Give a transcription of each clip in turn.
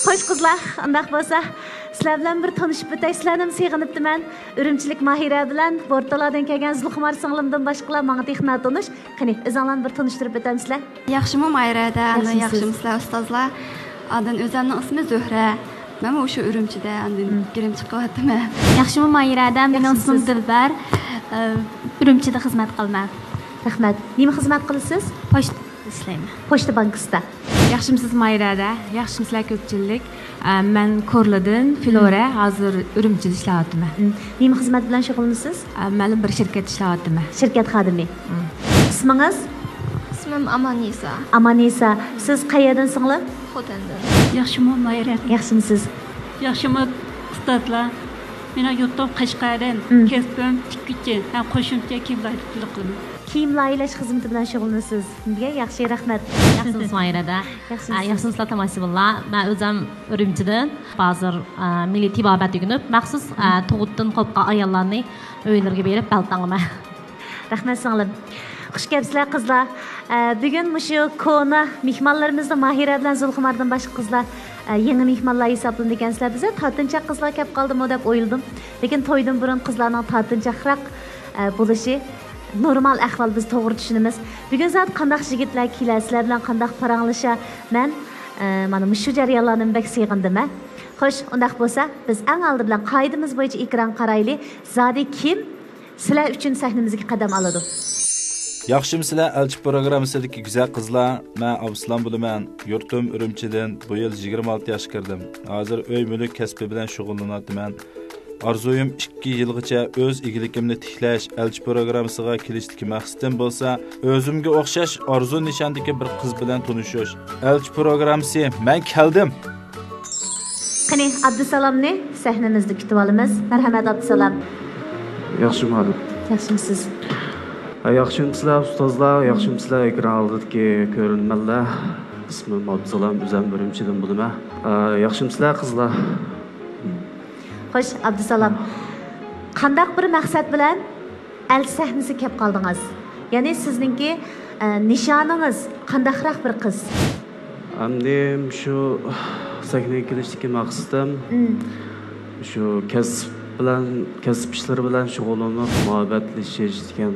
Xo'sh qizlar, undaq bo'lsa, sizlar bilan bir tanishib o'tay. Sizlarni sig'inibdiman. Urumchilik Mahira bilan Bortalardan kelgan Zulxumar singlimdan boshqalar menga texna tanish. Qani, o'zinglarni bir tanishtirib o'tamsizlar? Yaxshimi Mayrada, yaxshimisizlar ustozlar? Adan o'zimning ismi Zuhra. Men o'sha Urumchida andan kirim chiqyapman. Yaxshimi Mayrada, mening ismim Dilbar. Urumchida xizmat qilaman. Rahmat. Nima xizmat qilasiz? Pochta ishlayman. Pochta bankasida. Yaxshimisiz Mayrada, yaxshimisizlar ko'pchilik. Men Korladan Flora, hozir Urumchida ishlayapman. Nima xizmat bilan shug'ullanasiz? Men bir shirkat ishlayapman. Shirkat xodimi. Ismingiz? Ismim Amanisa. Amanisa. Siz qayerdan singlim? Xotandan. Yaxshimi Mayrada? Yaxshimisiz? Yaxshimi ustozlar? Meni yurtim Qashqardan, kasbim tikkichi, ham qo'shimcha kiyimlarni qilaman. Kiyim laylash xizmati bilan shug'ullanasiz. Bunga yaxshi rahmat. Yaxshimisiz Mayrada? Yaxshimisizlar tamoshabinlar. Men o'zim Urumchidan hozir milliy tibobat yugunib, maxsus tug'utdan qolgan ayollarni uylariga berib baltangaman. Rahmat singlim. Xush kelibsizlar qizlar. Bugun mushu kona mehmonlarimizni Mahira bilan Zulxumardan boshqa qizlar yangi mehmonlar hisoblanadi ekansizlar. Bizga tortinchoq qizlar kelib qoldimi deb o'yladim. Lekin to'ydan burun qizlarning tortinchoqroq bo'lishi normal ahvol, biz to'g'ri tushunamiz. Bugun zot qanday yigitlar kelasizlar bilan qanday paranglasha, men mana shu jarayonlarni bek sig'indim. Xo'sh, undaq bo'lsa, biz eng oldi bilan qoidamiz bo'yicha ekran qarayli. Zodi kim sizlar uchun sahnamizga qadam oladi? Yaxshimsizlar, Elchi programmasidagi go'zal qizlar. Men Abdussalom bo'laman. Yurtim Urumchidan. Bu yil 26 yoshga kirdim. Hozir uy-mulk kasbi bilan shug'ullanyapman. Arzuyum 2 yilgacha o'z egiligimni tiklash, Elchi programmasiga kelishdagi maqsadim bo'lsa, o'zimga o'xshash orzu nishondagi bir qiz bilan tanishish. Elchi programmasi, men keldim. Qani, Abdusalomni sahnamizda kutib olamiz. Marhamat Abdusalom. Yaxshimi? Yaxshimisiz? Yaxshimisizlar ustozlar, yaxshimisizlar ekran oldidagi ko'rinmanlar. Ismim Abdusalom, o'zim Urumchidan bo'laman. Yaxshimisizlar qizlar? Xo'sh, Abdusalom. Qanday bir maqsad bilan elchi sahnasiga kelib qoldingiz? Ya'ni sizningki nishoningiz qandayroq bir qiz? Andim shu sahnaga kelishdagi maqsadim shu kasb ishlari bilan shug'ullanib, muhabbatlashish degan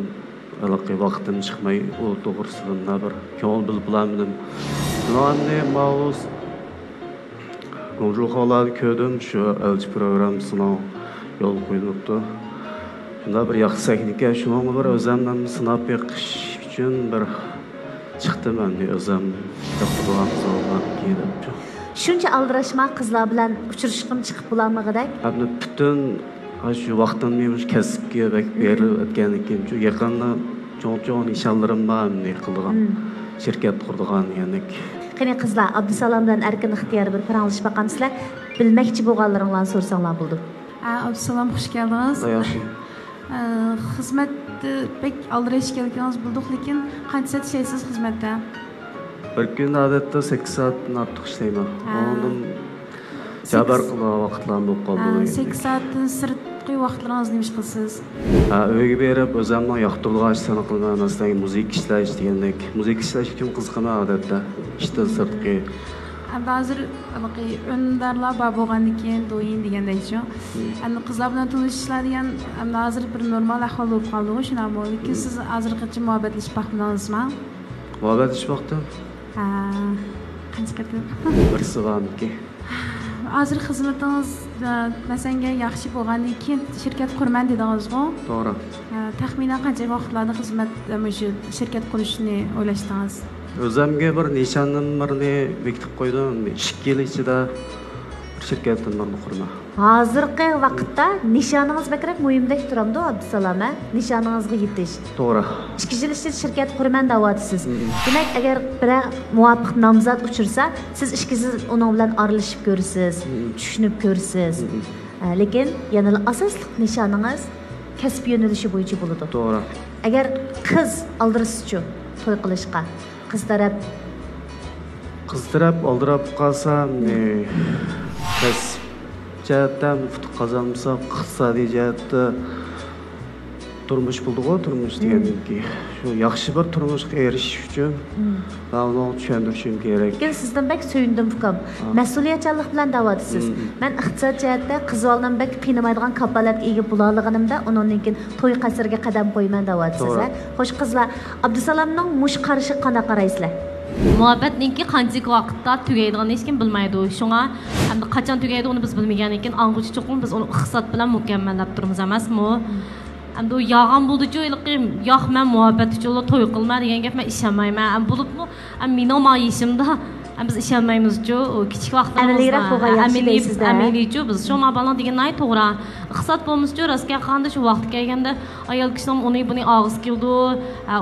aloqa vaqtim chiqmay, u to'g'risida bir ko'ngil bilib biladim. Andim mavuz Nurulxo'larni ko'rdim, shu elchi programmasini yo'l qo'yilibdi. Shunda bir yaxshi sahnaga shuni bir o'zimdan sinab beqish uchun bir chiqdim, endi o'zim yoqtirgan so'zlar kelib. Shuncha aldirashma qizlar bilan uchrashishim chiqib bo'lmag'idak. Endi butun shu vaqtimni kasbga berib o'tgandan keyin shu yaqinda cho'ng nishonlarim bor, qilgan shirkat qurgan ya'ni. Qani qizlar, Abdusalom bilan erkin ixtiyori bir paranglashib baqamsizlar. Bilmoqchi bo'lganlaringlarni so'rsanglar bo'ldi. Abdusalom, xush keldingiz. Yaxshi. Xizmat pek aldirash kelganingiz bo'ldi, lekin qancha soat ishlaysiz xizmatda? Bir kun odatda 8 soatdan ortiq ishlayman. Ondan jabar qilgan vaqtlarim bo'lib qoldi. 8 soatdan sirtqi vaqtlaringizni nima ish qilasiz? Uyga berib, o'zimni yoqtirgan ishlarni qilaman. Masalan, musiqa ishlash degandek. Musiqa ishlash uchun qiziqaman odatda. Ishdan sirtqi. Hozir o'ndarlar bor bo'lgandan keyin do'yin degandaychi. Endi qizlar bilan tanishishlar hozir bir normal ahvol bo'lib qoldi-ku, shunday. Lekin siz hozirgacha muhabbatlashib baqmadingizmi? Muhabbatlashib baqdim. Qancha qatib? Birisi borki. Hozir xizmatingiz masalan yaxshi bo'lgandan keyin shirkat quraman dedingiz-ku? To'g'ri. Taxminan qancha vaqtlarda xizmat shu shirkat qurishni o'ylashdingiz? O'zimga bir nishonimni bekitib qo'ydim. 2 yil ichida shirkatni quraman. Hozirgi vaqtda nishoningiz bakrak muhimdek turamdi, Abdusalom, nishoningizga yetish. To'g'ri. 2 yil ichida shirkat quraman deyapsiz. Demak, agar bir muvofiq nomzod uchirsa, siz 2 yil uning bilan aralashib ko'rsiz, tushunib ko'rsiz. Lekin yana asosli nishoningiz kasb yo'nalishi bo'yicha bo'ladi. To'g'ri. Agar qiz aldirishchi to'y qilishga, qiz taraf oldirab qolsam, kasb jihatdan qozonsa, iqtisodiy jihatda turmush bulduğu turmuş degenden ki şu yaxshi bir turmuşga erishish uchun davno tushuntirishim kerak. Lekin sizdan bak söyündim ukam. Mas'uliyatchanlik bilan davodisiz. Men iqtisod jihatda qizlarning bak qiynamaydigan kapolatga ega bo'laligimda undan keyin to'y qasriga qadam qo'yman davodisiz. Xo'sh qizlar, Abdusalomning mush qarashi qanday qaraysizlar? Muhabbatninki qancha vaqtda tugaydiganini hech kim bilmaydi. Shunga hamda qachon tugaydi uni biz bilmagan ekan, anguchi cho'qim biz uni iqtisod bilan mukammallab turamiz emasmi? Hamda u yog'an bo'ldi-ku, yo'q men muhabbat uchun to'y qilma degan gap men ishonmayman. Bo'libmi? Mening mayishimda biz ishonmaymiz-ku, kichik vaqtda amaliyroq bo'lgan yaxshi deysizda. Amaliychu biz shu mabalan degan nay to'g'ri. Iqtisod bo'lmizchu, rostga qanda shu vaqt kelganda ayol kishining uni buni og'iz qildi,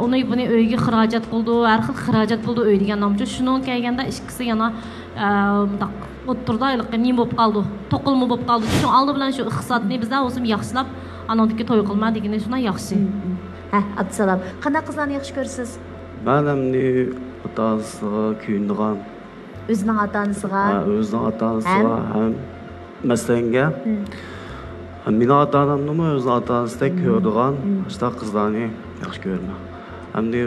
uni buni uyga xarajat qildi, har xil xarajat bo'ldi uy degan nomchu. Shuning kelganda ikkisi yana o'ttirda nima bo'lib qoldi? To'qilma bo'lib qoldi. Shu oldi bilan shu iqtisodni bizda o'zim yaxshilab anadagi to'y qilma degani shunday yaxshi. Ha, Abdusalom, qanday qizlarni yaxshi ko'rasiz? Men hamni otasiga kuyindigan, o'zining ota-onasiga, o'zining ota-onasiga ham masalanga meni ota-onamni o'zining ota-onasidek ko'rdigan shunaqa qizlarni yaxshi ko'raman. Hamda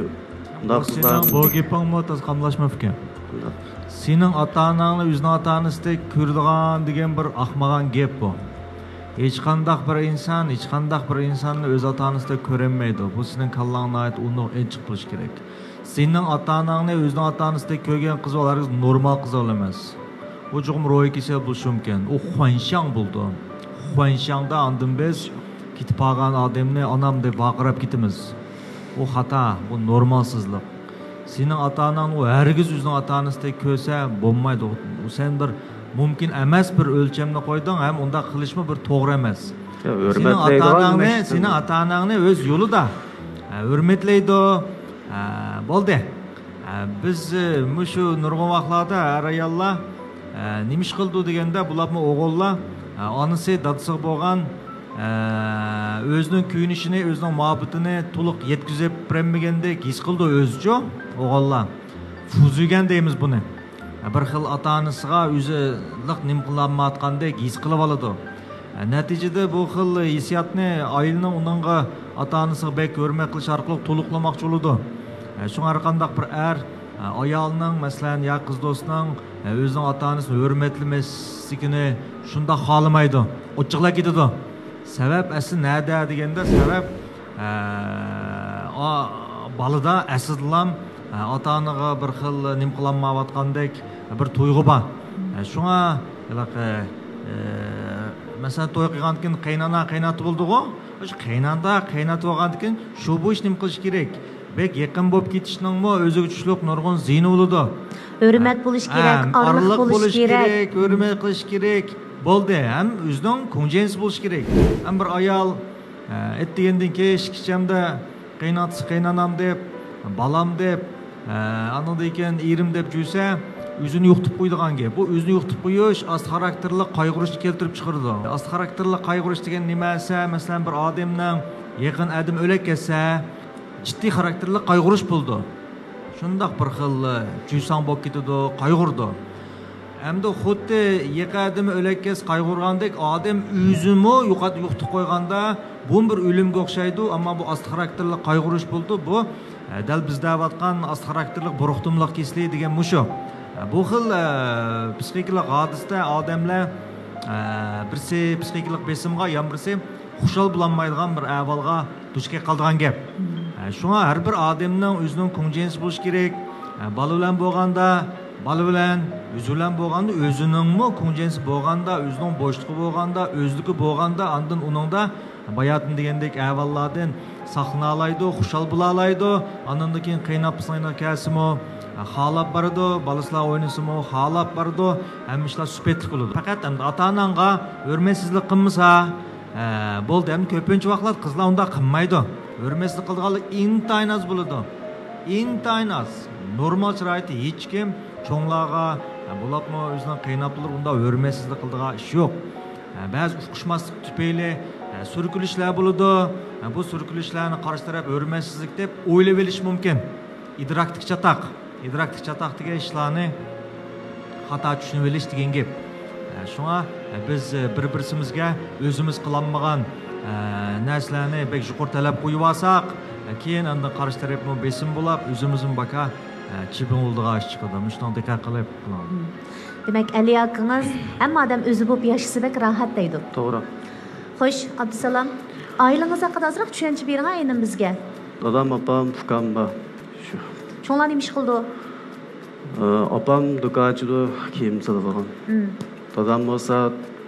bunday qizlar bu gapingmi tasqamlashmafkan. Sening ota-onangni o'zining ota-onasidek ko'rdigan degan bir ahmoqan gap bu. Hech qanday bir insonni o'z ota-onasida ko'rolmaydi. Bu sening kallangni ait uni enchiq qilish kerak. Sening ota-onangni o'zining ota-onasida ko'rgan qiz olaringiz normal qiz emas. Bu cho'qim ro'y kelsa bo'lishi mumkin. U Xuanshang bo'ldi. Xuanshangda andin biz ketib qolgan odamni onam deb baqirib ketamiz. Bu xato, bu normalsizlik. Sening ota-onang u hargiz o'zining ota-onasida ko'rsa bo'lmaydi. U sen bir mümkün emas bir o'lchamni qo'yding, ham unda qilishmi bir to'g'ri emas. Sening ota-onangni o'z yo'lida hurmatlaydi. Bo'ldi. Biz shu nurg'un vaqtlarda har ayollar nima ish qildi deganda bularni o'g'illar onasi dadasi bo'lgan o'zining kuyinishini, o'zining muhabbatini to'liq yetkazib bermagandek his qildi o'zicha o'g'illar. Fuzigan deymiz buni. Bir xil ota-onasiga o'ziliq nim qilinmayotgandek his qilib oladi. Natijada bu xil hissiyotni oilaning uningga ota-onasiga bek hurmat qilish orqali to'liqlamoqchi bo'ladi. Shunga har qanday bir ayolning, masalan, ya qiz do'stining o'zining ota-onasini hurmatlamasligini shunda xohlamaydi. Ochiqlab ketadi. Sabab asli nada deganda sabab balada aslilam ota-onaga bir xil nim qilinmayotgandek bir tuyg'u bor. Shunga masalan to'y qilgandan keyin qaynota bo'ldi-ku. O'sha qaynota bo'lgandan keyin shu bu ishni nim qilish kerak. Bek yaqin bo'lib ketishning o'ziga tushliq nurg'un ziyni bo'ladi. Hurmat bo'lish kerak, orliq bo'lish kerak, hurmat qilish kerak. Bo'ldi, ham o'zining ko'nglingiz bo'lish kerak. Ham bir ayol etdigandan keyin kichkamda qaynotasi qaynonam deb, balam deb, andan keyin erim deb yursa, o'zini yo'qitib qo'ydigan gap. Bu o'zini yo'qitib qo'yish ast xarakterli qayg'urish keltirib chiqardi. Ast xarakterli qayg'urish degan nimasi? Masalan, bir odamning yaqin adam o'lib ketsa, ciddi xarakterli qayg'urish bo'ldi. Shundoq bir xil juysang bo'lib ketadi, qayg'urdi. Hamda xuddi yaqin o'lib ketsa qayg'urgandek odam o'zini yo'qotib qo'yganda bu bir o'limga o'xshaydi, ammo bu ast xarakterli qayg'urish bo'ldi. Bu dal bizda aytgan ast xarakterli buruqtumliq keslik degan mushu. Bu xil psixikalik hodisada odamlar birisi psixikalik besimga, ham birisi xushal bo'lolmaydigan bir ahvolga duch keladigan gap. Shunga har bir odamning o'zining ko'nglingiz bo'lish kerak. Bola bilan bo'lganda, bola bilan, o'zi bilan bo'lganda, o'ziningmi ko'nglingiz bo'lganda, o'zining bo'shliqi bo'lganda, o'zligi bo'lganda, andin uningda bayatin degandek ahvollardan saqlanalaydi, xushal bo'lalaydi. Andan keyin qaynab pislaydigan kasimi xalab bardi, balaslar o'ynasimi xalab bardi, ham ishlar supetlik bo'ladi. Faqat ota-onangga hurmatsizlik qilmasa, bo'ldi. Ham ko'pincha vaqtlar qizlar unda qilmaydi. Hurmatsizlik qilganlar intayin az bo'ladi. Intayin az. Normal sharoitda hech kim cho'nglarga bo'lapmi o'zining qaynoplar unda hurmatsizlik qildigan ish yo'q. Ba'zi uqishmaslik tufayli surkilishlar bo'ladi. Bu surkilishlarni qarshi taraf hurmatsizlik deb o'ylab olish mumkin. Idroklik chatoq degan ishlarni xato tushunib olish degan gap. Shunga biz bir-birimizga o'zimiz qilolmagan narsalarni bek yuqori talab qo'yib olsak, keyin endi qarshi tarafga besim bo'lib, o'zimizning baka chibin oldiga chiqadi. Shunday diqqat qilib qilamiz. Demak, Ali akınız hamma odam o'zi bo'lib yashasa bek rohat deydi. To'g'ri. Xo'sh, Abdusalom, oilangiz haqida ozroq tushuncha bering aynan bizga. Dadam, opam, ukam bor. Shu. Cho'nglar nima ish qildi? Opam do'konchida kiyim sotadigan. Dadam bo'lsa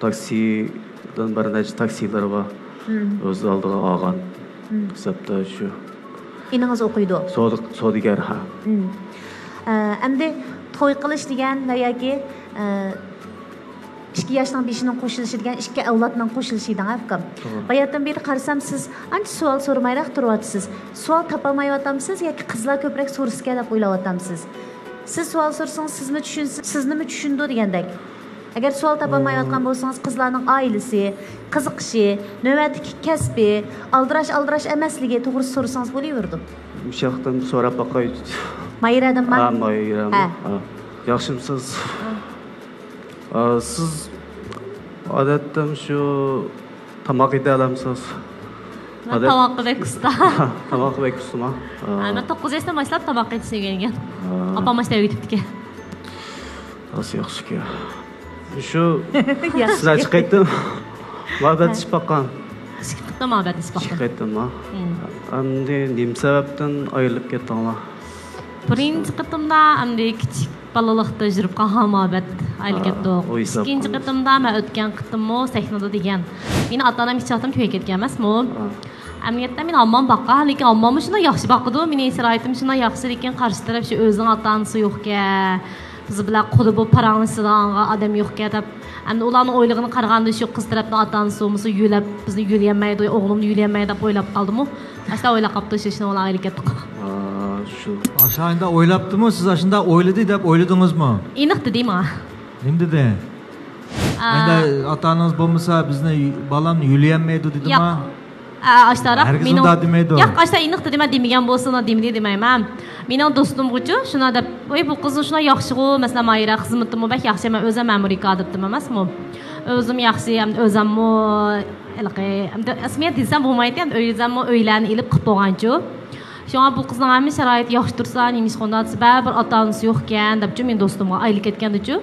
taksidan bir necha taksilar bor. O'z oldiga olgan. Hisobda shu. İningiz o'qiydi. Sodigar ha. Endi to'y qilish degan yoki 2 yoshdan 5ning qo'shilishi degan 2 avlodning qo'shilishi degan afkam. Bayatdan beri qarasam siz ancha savol so'ramayroq turyapsiz. Savol topolmayapsiz yoki qizlar ko'proq so'rashga deb o'ylayapsiz. Siz savol so'rasangiz sizmi tushunsiz, siznimi tushundi degandek. Agar savol topolmayotgan bo'lsangiz qizlarning oilasi, qiziqishi, navbatdagi kasbi, aldirash emasligi to'g'risi so'rasangiz bo'laverdi. O'sha yoqdan so'rab boqay. Mayradimmi? Ha, mayram. Yaxshimisiz? Siz odatda shu tomoq yeda olamsiz? Tomoq qilib usta. Tomoq qilib ustimi? Ana 9 yoshdan boshlab tomoq qilishni o'rgangan. Opam ishlayib yetibdi. Nasıl yaxshi-ku. Shu sizlar chiqaydim. Muhabbat ish baqqan. Chiqdim muhabbat ish baqqan. Chiqaydimmi? Endi nima sababdan ayrilib ketdinglar? Birinchi qitimda endi kichik balalikda yurib qolgan muhabbat ayrilib ketdik. Ikkinchi qitimda men o'tgan qitimmo sahnada degan. Meni ota-onam hech vaqtim to'yga ketgan emasmi? Amniyatda men ammam baqqan, lekin ammam shuna yaxshi baqqidi. Meni sharoitim shuna yaxshi, lekin qarshi taraf shu o'zining ota-onasi yo'q-ku. Biz bilan qo'li bo'lib paranglashadigan odam yo'q-ku deb. Endi ularning o'yligini qaraganda shu qiz tarafdan ota-onasi bo'lmasa yo'lab bizni yo'layolmaydi, o'g'limni yo'layolmaydi deb o'ylab qoldim-ku. Asla o'ylab qolibdi shuni ular ayrilib ketdik. Shu. Aşağında o'ylabdimi? Siz aşında o'yladi deb o'yladingizmi? Aniq dedimi? Nima dedi? Endi ota-onangiz bo'lmasa bizni balamni yo'layolmaydi dedimi? Yo'q. Ashtaroq meni yo'q, ashta aniq dedimi demagan bo'lsa, demidi demayman. Mening do'stim bo'chi shuna deb, "Voy bu qiz shuna yaxshi-ku, masalan, mayra xizmatim bak yaxshi, men o'zim ma'muriy kadrdim emasmi? O'zim yaxshi, ham o'zimmi asmiyat desam bo'lmaydi, ham o'zimmi uylarni ilib qilib qo'yganchu. Shunga bu qizning ham sharoit yaxshi tursa, nimish xonasi baribir ota-onasi yo'q ekan deb, men do'stimga aylik ketgandi-chu.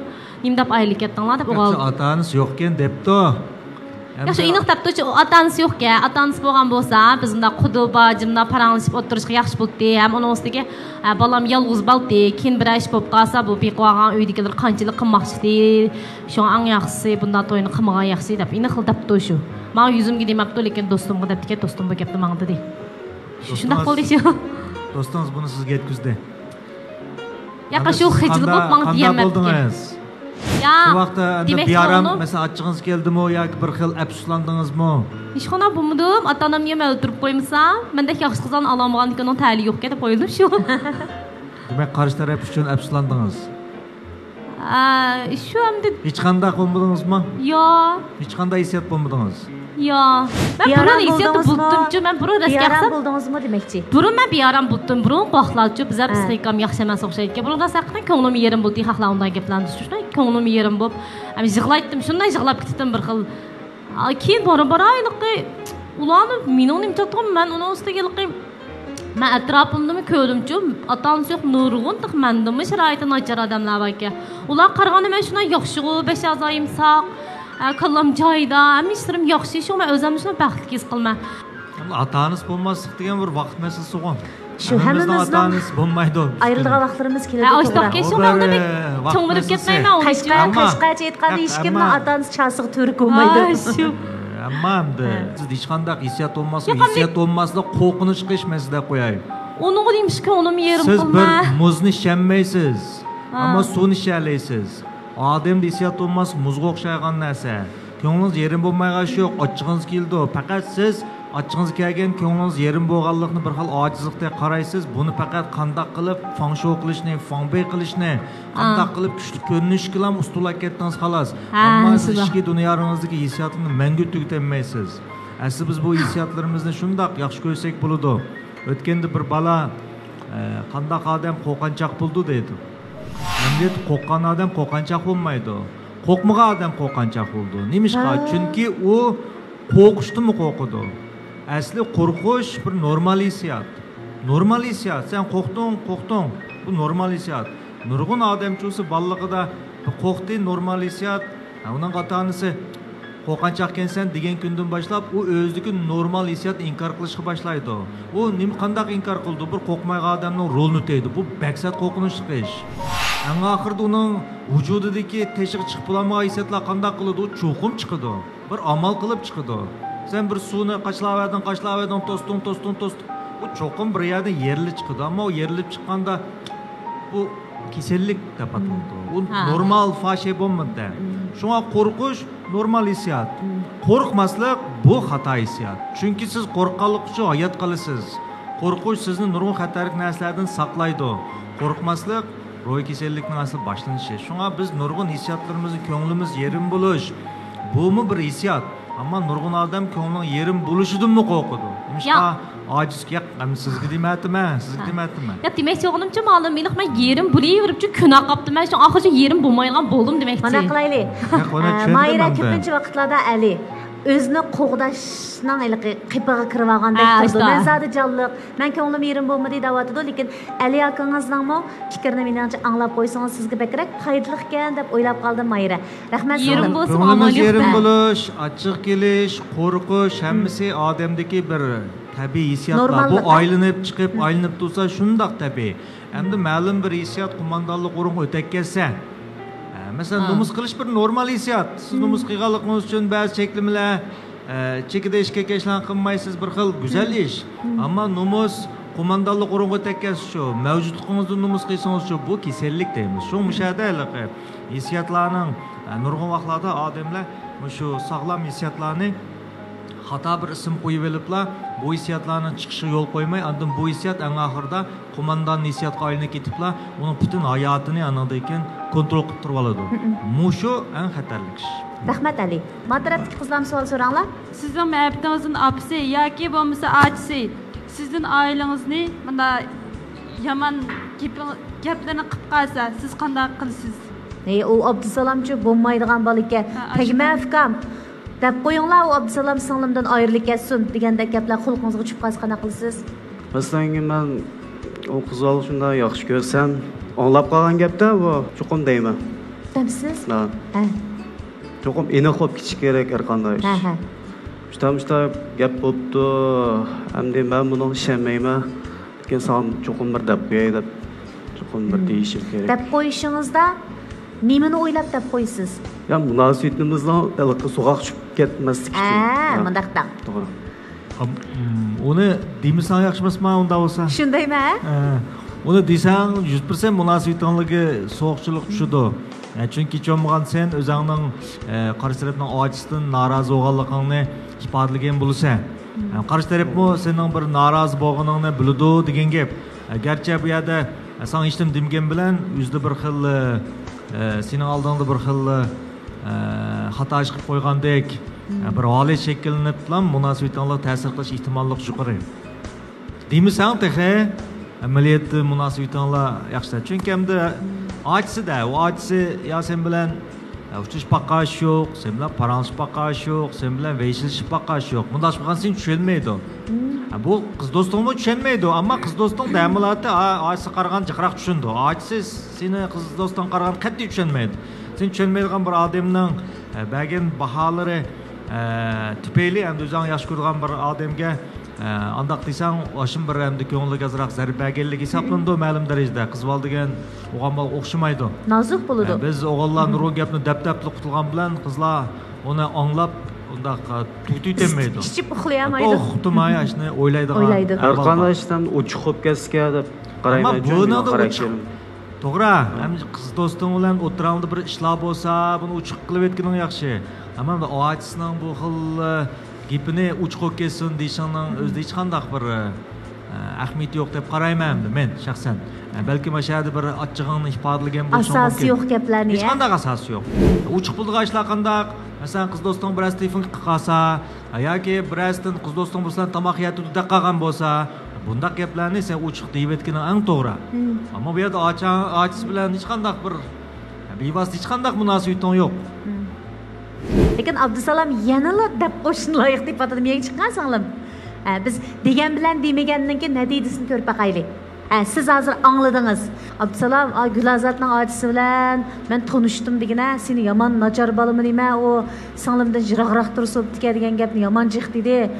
Nim deb aylik ketdinglar deb o'g'il. Ota-onasi yo'q ekan debdi. Yaxshi, aniq debdi-chu, ota-onasi yo'q ekan. Ota-onasi bo'lgan bo'lsa, biz bunda qudu bajimda paranglashib o'tirishga yaxshi bo'ldi. Ham uning ustiga balam yolg'iz bo'ldi. Keyin bir ish bo'lib qolsa, bu beqo'g'an uydagilar qanchalik qilmoqchi. Shu eng yaxshisi bunda to'yni qilmagan yaxshi deb, aniq debdi shu. Men yuzimga demabdi, lekin do'stimga debdi-ki, do'stim bu gapni menga dedi. Shunday qildi shu. Do'stingiz buni sizga yetkazdi. Yaqa shu hijli bo'lib menga deyapti. Ya, shu vaqtda bir aram mesela achchig'ingiz keldimi yoki bir xil afsuslandingizmi? Hech qana bo'lmadim. Ota-onamga men o'tirib qo'ymasa, menda yaxshi qizdan ololmaganlikning ta'li yo'q deb qo'ydim shu. Demak, qarshi taraf uchun afsuslandingiz. Shu hamda hech qanday qilmadingizmi? Yo'q. Hech qanday hissiyat bo'lmadingiz? Yo'q. Men burun hissiyat buldimchu, men burun rasqaqsam buldingizmi demakchi. Burun men biyaram buldim, burun qo'xlalchu, bizlar psixikam yaxshi emas o'xshaydi. Burun rasqaqdan ko'nglim yerim bo'ldi, haqla undan gaplarni shunday ko'nglim yerim bo'lib, men yig'laydim, shunday yig'lab ketdim bir xil. Keyin bora-borayliqi ularni mening imchotim, men uni ustiga men atrofimni ko'rdimchu, ota-onasi yo'q nurg'un tixmandimi sharoiti nachar odamlar bor ekan. Ular qaraganda men shunday yaxshi-ku, 5 a'zoyim sog', kallam joyida, hamishtirim yaxshi, shu men o'zim shunday baxtli his qilman. Ota-onasi bo'lmaslik degan bir vaqt masalasi bo'lgan. Shu hammamizning ota-onasi bo'lmaydi. Ayrilgan vaqtlarimiz keladi. Oshtoqqa shu vaqtda cho'ngirib ketmayman o'zi. Qashqacha aytganda hech kimning ota-onasi chasiga to'ri ko'rmaydi. Shu. Ammo siz hech qanday hissiyat bo'lmasa, hissiyat bo'lmaslik qo'rqinish qilishmaysiz deb qo'yay. Uni deymish ko'nglim yerim qilmay. Siz bir muzni shammaysiz, ammo suvni shalaysiz. Odamda hissiyat bo'lmas, muzga o'xshagan narsa. Ko'nglingiz yerim bo'lmagan shu yo'q, ochchig'ingiz keldi. Faqat siz ochchig'ingiz kelgan ko'nglingiz yerim bo'lganlikni bir xil ojizlikdek qaraysiz. Buni faqat qanday qilib fangshuo qilishni, fangbey qilishni, qanday qilib kuchli ko'rinish bilan ustulab ketdingiz xolos. Ammo siz ichki dunyoingizdagi hissiyotni mangu tugatolmaysiz. Asli biz bu hissiyotlarimizni shunday yaxshi ko'rsak bo'ladi. O'tganda bir bola qanday odam qo'rqanchoq bo'ldi deydi. Endi qo'rqqan odam qo'rqanchoq bo'lmaydi. Qo'rqmagan odam qo'rqanchoq bo'ldi. Nimishqa? Chunki u qo'rqishdimi qo'rqidi. Asli qo'rqish bir normal hissiyot. Normal hissiyot. Sen qo'rqding. Bu normal hissiyot. Nurg'un odamcho'si ballig'ida qo'rqdi normal hissiyot. Uning ota-onasi qo'rqanchoq ekansan degan kundan boshlab u o'zidagi normal hissiyot inkor qilishga boshlaydi. U nima qanday inkor qildi? Bir qo'rqmaydigan odamning rolini o'taydi. Bu baksat qo'rqinchli ish. Eng oxirida uning vujudidagi teshik chiqib bo'lmagan hissiyotlar qanday qiladi? U cho'qim chiqadi. Bir amal qilib chiqadi. Sen bir suvni qashlaverding, to'sting. Bu cho'qim bir yerdan yerilib chiqadi. Ammo u yerilib chiqqanda bu kasallik deb ataladi. U normal fashiya bo'lmaydi. Shunga qo'rqish normal hissiyot. Qo'rqmaslik bu xato hissiyot. Chunki siz qo'rqqanlik uchun hayot qilasiz. Qo'rqish sizni nurg'un xatarlik narsalardan saqlaydi. Qo'rqmaslik ro'y kasallikning asl boshlanishi. Shunga biz nurg'un hissiyotlarimizni ko'nglimiz yerim bo'lish. Bu bir hissiyot. Ammo nurg'un odam ko'ngling yerim bo'lishidanmi qo'rqadi. Nimishqa ojizga sizga demayapman. Ya demakchi o'g'limcha ma'lum meni men yerim bo'layveribchi kunoq qopdi. Men shu oxirgi yerim bo'lmaydigan bo'ldim demakchi. Mana qilaylik. Mayra ko'pincha vaqtlarda Ali o'zini qo'g'dashning qipig'i kirib olgandek turdi. Men sadece jonliq, men ko'nglim yerim bo'lmadi deyapti, lekin Ali akangizning fikrini menimcha anglab qo'ysangiz sizga bakrak foydali ekan deb o'ylab qoldim Mayra. Rahmat yerim bo'lsa amal yo'q. Yerim bo'lish, ochiq kelish, qo'rqish hammasi odamdagi bir tabiiy hissiyotlar. Bu aylanib chiqib, aylanib tursa shundoq tabiiy. Endi ma'lum bir hissiyot qo'mondonlik o'ringa o'tib ketsa, mesela nomus qilish bir normal hissiyot. Siz nomus qilganligingiz uchun ba'zi cheklamalar, chekida ishga kashlan qilmaysiz, bir xil go'zal ish. Ammo nomus qo'mondonlik o'ringa tekkas shu, mavjudligingizni nomus qilsangiz shu, bu kasallik deymiz. Shu mushadalik hissiyotlarning nurg'un vaqtlarda odamlar shu sog'lom hissiyotlarni xato bir ism qo'yib oliblar, bu hissiyotlarning chiqishiga yo'l qo'ymay, undan bu hissiyot eng oxirida qo'mondon hissiyotga aylanib ketiblar, uning butun hayotini anaqadan kontrol qilib turib oladi. Mushu eng xatarli ish. Rahmat Ali. Matarafdagi qizlar savol so'ranglar. Sizning ma'bidingizning opisi yoki bo'lmasa ochisi sizning oilangizni mana yomon gaplarni qilib qolsa, siz qanday qilasiz? U Abdusalomchi bo'lmaydigan bola ekan. Tegma afkam. Deb qo'yinglar, u Abdusalom singlimdan ayrilib ketsin degandek gaplar xulqingizga tushib qolsa qanaqa qilasiz? Masalan, men o qizlar shunday yaxshi ko'rsam, anglab qolgan gapda bu cho'qim deyman. Demsiz? Ha. Cho'qim aniq bo'lib ketish kerak har qanday ish. Ha. Shtamishda gap bo'pti, endi men buni ishonmayman. Lekin sen cho'qim bir deb qo'yay deb cho'qim bir deyishim kerak. Deb qo'yishingizda nimani o'ylab deb qo'ysiz? Ya munosabatimizdan iliqqa so'g'aq tushib ketmaslik uchun. Mundaqdan. To'g'ri. Uni demasang yaxshi emasmi unda bo'lsa? Shundaymi? Uni desang 100% munosabatingizdagi so'g'chilik tushadi. Chunki cho'mg'an sen o'zingning qarshi tarafning ojizdan norozi bo'lganligingni ifodalagan bo'lsa, qarshi tarafmi sening bir norozi bo'lganingni biladi degan gap. Garchi bu yerda sen hech nima demagan bilan yuzda bir xil sening oldingda bir xil xato ish qilib qo'ygandek bir holat shakllanib bilan munosabatingizga ta'sir qilish ehtimollik yuqori. Demasang texe amaliyat munosabatinglar yaxshi. Chunki hamda ochsida, u ochsi yo sen bilan uchish paqash yo'q, sen bilan parangish paqash yo'q, sen bilan veysilish paqash yo'q. Bunday qilgan sen tushunmaydi. Bu qiz do'stingmi tushunmaydi, ammo qiz do'sting damilati ochsi qaragan jiqroq tushundi. Ochsi seni qiz do'sting qaragan qat'iy tushunmaydi. Sen tushunmaydigan bir odamning bagin baholari tupayli endi o'zing yaxshi ko'rgan bir odamga andaq desang, oshim bir hamda ko'ngliga azroq zarb berganligi hisoblandi ma'lum darajada. Qiz bol degan o'g'on bola o'xshamaydi. Nozik bo'ladi. Biz o'g'illar nurg'un gapni dab-dabli qutilgan bilan qizlar uni anglab undaq tutuytemaydi. Kichib uxlayolmaydi. Uxtumay ashni o'ylaydigan. Har qanday ishdan uchiq bo'lib ketsa deb qarayman. To'g'ri, ham qiz do'sting bilan o'tiranda bir ishlar bo'lsa, buni uchiq qilib etganing yaxshi. Ammo ochisining bu xil gapini uchiq bo'lib ketsin deyishingning o'zida hech qanday bir ahamiyati yo'q deb qarayman men shaxsan. Balki mana shu yerda bir ochig'ingni ifodalagan bo'lsa mumkin. Asosi yo'q gaplarni. Hech qanday asosi yo'q. Uchiq bo'lgan ishlar qanday? Masalan, qiz do'sting biroz telefon qilsa, yoki birozdan qiz do'sting bilan tomoq yeyotib qolgan bo'lsa, bundaq gaplarni sen uchiq deb aytganing eng to'g'ri. Ammo bu yerda ochiz bilan hech qanday bir bevosita hech qanday munosabating yo'q. Lekin Abdusalom yanala deb qo'shni loyiq deb atadim. Yangi chiqqan singlim. Biz degan bilan demagandan keyin natijasini ko'rib baqaylik. Siz hozir angladingiz. Abdusalom Gulazatning otasi bilan men tanishdim degina, seni yomon nachar bolamni nima, o singlimdan jiroqroq turib degan gapni yomon jiq dedi.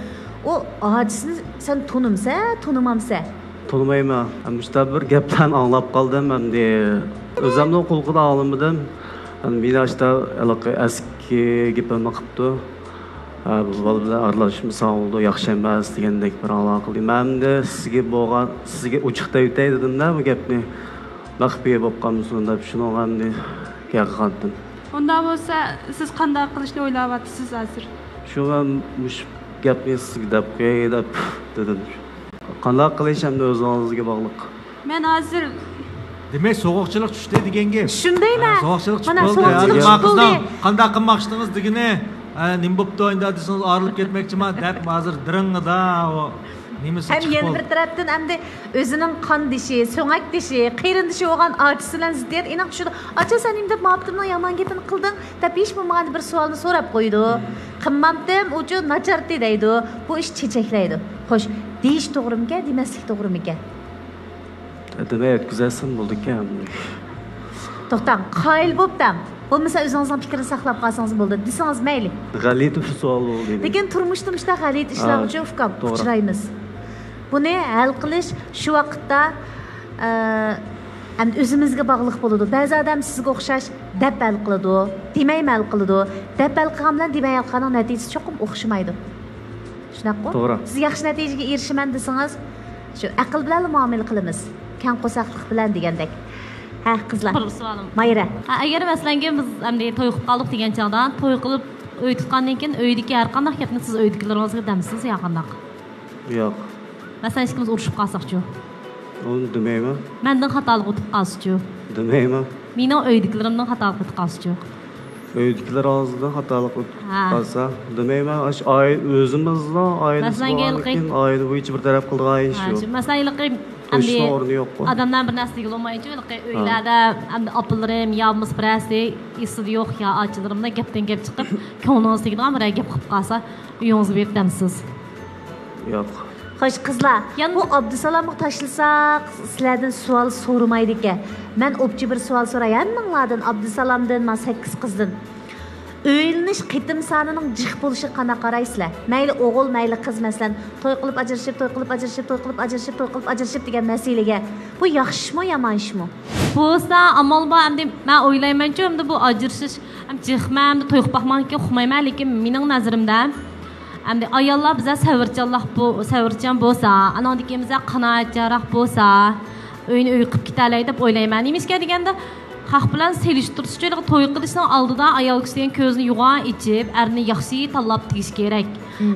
O otasini sen tanimsa, tanimamsa? Tanımayman. Amishda bir gapdan anglab qoldim. Endi o'zimning qulqida olmadim. Meni ashta aloqa eski gapimni qilibdi. Bu bilan aralashmasa oldu, yaxshi emas degandek bir aloqa qildim. Menda sizga ochiqda o'tay dedim-da bu gapni. Maxfiy bo'lib qolmasin deb shuni endi gapirdim. Unda bo'lsa, siz qanday qilishni o'ylayapsiz hozir? Shu mush gapni sizga deb qo'yay deb dedim. Qanday qilish hamda o'zingizga bog'liq. Men hozir demak sovuqchilik tushdi degan gap. Shundaymi? Sovuqchilik Mana tushdi. sovuqchilik Qizdan tushdi. qanday qilmoqchidingiz degini, nim bo'pti endi desangiz ayrılib ketmoqchiman deb hozir diringida o nimasi Hem chiqib yeni qoldi. bir taraftan hem de özünün kan dişi, soğuk dişi, kıyırın dişi olan acısıyla ziddiyet. İnak şurada, aça sen imde mağabdımla yaman gepini kıldın. Tabi hiç bulmağını bir sualını sorap koydu. Kımmamdım, ucu naçartı deydi. Bu iş çiçekleydi. Hoş, deyiş doğru mu ki, demeslik doğru mu ki? Demek güzelsin bulduk ya. Toxtan, qayıl bo'ptam. Bo'lmasa o'zingizning fikrini saqlab qolsangiz bo'ldi. Desangiz mayli. G'alati bir savol bo'ldi. Lekin turmushda mushta g'alati ishlar uchun ufqam uchraymiz. Buni hal qilish shu vaqtda ham o'zimizga bog'liq bo'ladi. Ba'zi odam sizga o'xshash deb hal qiladi, demay hal qiladi. Deb hal qilgan bilan demay hal qilganning natijasi cho'qim o'xshamaydi. Shunaqmi? To'g'ri. Siz yaxshi natijaga erishaman desangiz, shu aql bilan muomala qilamiz. Kan qo'saqlik bilan degandek. Ha, qizlar. Mayra. Agar masalan biz endi to'y qilib qoldik degan chog'da, to'y qilib uy tutgandan keyin uydagi har qanday gapni siz uydagilaringizga damsiz yo qanday? Yo'q. Masalan, hech kim urushib qolsaqchi. Uni demayman. Mendan xatolik o'tib qolsichi. Demayman. Mening uydagilarimdan xatolik o'tib qolsichi. Uydagilar og'zidan xatolik o'tib qolsa, demayman. O'zimizda oilamiz oila bo'yicha bir taraf qilgan ish yo'q. Masalan, Qo'shni o'rni yo'q. Odamdan bir narsaga olmaychi, uylarda opalarim, yavimiz prasdi, isidi yo'q ya, achilarimdan gapdan gap chiqib, ko'nglingiz tegadigan bir gap qilib qolsa, uyingizga berib damsiz. Yo'q. Xo'sh qizlar, bu Abdusalomga tashlasak, sizlardan savol so'ramaydi ekan. Men o'pchi bir savol so'rayammanlardan, Abdusalomdan, men 8 qizdan. Öyleniş qitim sanining jiq bo'lishi qana qaraysizlar? Mayli o'g'il, mayli qiz masalan, to'y qilib ajrashib, to'y qilib ajrashib, to'y qilib ajrashib, to'y qilib ajrashib degan masalaga bu yaxshimi, yomonmi? Bo'lsa, amal bor, endi men o'ylaymanchi, endi bu ajrashish, jiqma, endi to'y qilib baxmanki uxmayman, lekin mening nazarimda endi ayollar biza savrchan bo'lsa, anodikimizga qanoatchanroq bo'lsa, uyni uy qilib ketolay deb o'ylayman. Nimishga deganda haq bilan selishtirishchi to'y qilishning oldida ayol kishining ko'zini yug'an ichib, erni yaxshi tanlab tegish kerak.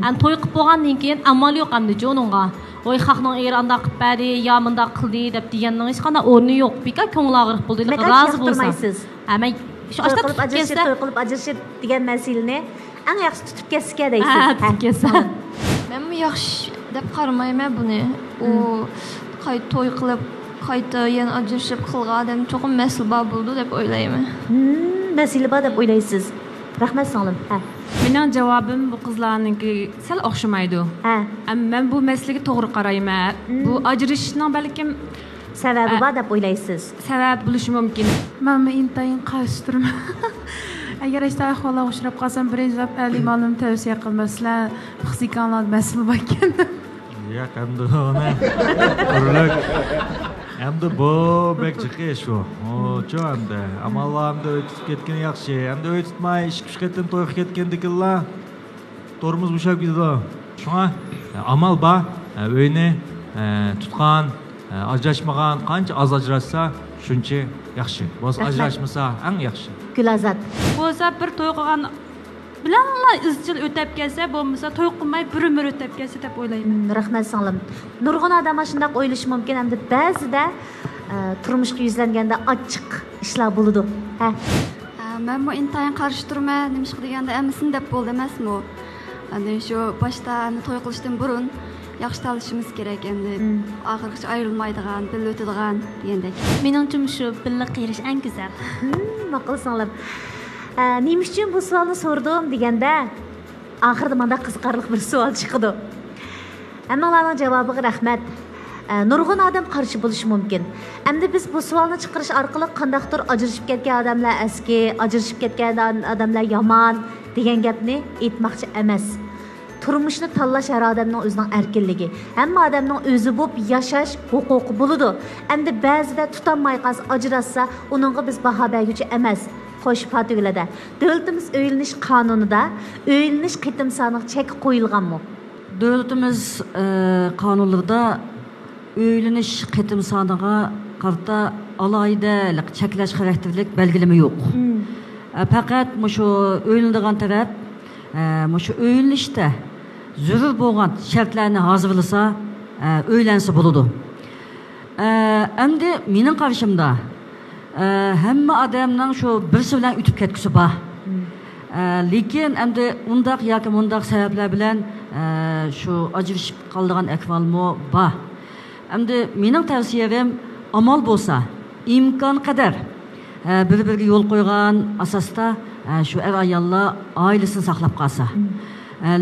Ani to'y qilib bo'lgandan keyin amal yo'q endi jonunga. Voy haqning eronda qilib berdi, yo bunda qildi deb deganning hech qanday o'rni yo'q. Beka ko'ngil og'riq bo'ldi, rozi bo'lmaysiz. Men shu ashta qilib ajrashib, to'y qilib ajrashib degan masalani eng yaxshi tutib kesga deysiz. Ha, tutib kessa. Men bu yaxshi deb qaramayman buni. U to'y qilib qayta yana ajrashib qilgan odam cho'qim mas'ul bo'ldi deb o'ylayman. Mas'ul deb o'ylaysiz. Rahmat singlim. Ha. Mening javobim bu qizlarningki sal o'xshamaydi. Ha. Men bu masalaga to'g'ri qarayman. Bu ajrashishning balkim sababi bor deb o'ylaysiz. Sabab bo'lishi mumkin. Men intayin qarshi turaman. Agar ishda ahvolga uchrab qolsam, birinchi limonimni tavsiya qilmaslar, psixolog mas'ul bo'lgan. Ya endi ona urlak. Endi bu bek chiqish shu. O'cho endi amallarni o'tib ketgan yaxshi. Endi o'tmay ish ketgan, to'y ketgandikilar. Tormuz bo'shab ketdi. Shunga amal bor. Uyni tutgan, ajrashmagan qancha az ajrashsa, shuncha yaxshi. Bo'z ajrashmasa, eng yaxshi. Gulazat. Bo'lsa bir to'y qilgan bilanlar izchil o'tib kelsa, bo'lmasa to'y qilmay bir umr o'tib kelsa deb o'ylayman. Rahmat singlim. Nurg'un odam shunday o'ylashi mumkin, hamda ba'zida turmushga yuzlanganda ochiq ishlar bo'ladi. Ha. Men bu intayin qarshi turman, nima deganda emisin deb bo'ldi emasmi? Endi shu boshda to'y qilishdan burun yaxshi tanishimiz kerak endi. Oxirgacha ayrilmaydigan, birga o'tadigan degandek. Meningcha shu birga qirish eng go'zal. Ma'qul singlim. Nima uchun bu savolni so'rdim deganda, oxirida menda qiziqarli bir savol chiqdi. Hammalarning javobiga rahmat. Nurg'un odam qarshi bo'lishi mumkin. Endi biz bu savolni chiqarish orqali qandaqdir ajrashib ketgan odamlar eski, ajrashib ketgan odamlar yomon degan gapni aytmoqchi emas. Turmushni tanlash har odamning o'zining erkinligi. Hamma odamning o'zi bo'lib yashash huquqi bo'ladi. Endi ba'zida tutanmay qolsa, ajrashsa, uningga biz baho berguchi emas. Xo'sh, Fatugulada davlatimiz o'ylanish qonunida o'ylanish qitim soniga chek qo'yilganmi? Davlatimiz qonunlarida o'ylanish qitim soniga qarta alayidalik cheklash xarakterlik belgilama yo'q. Faqat shu o'ylanadigan taraf shu o'ylanishda zarur bo'lgan shartlarni hozirlasa o'ylansa bo'ladi. Endi mening qarashimda hamma odamning shu birisi bilan o'tib ketgisi bor. Lekin endi undaq yoki mundaq sabablar bilan shu ajrashib qolgan ahvolmi bor. Endi mening tavsiyam amal bo'lsa, imkon qadar bir-biriga yo'l qo'ygan asosda shu er ayollar oilasini saqlab qolsa.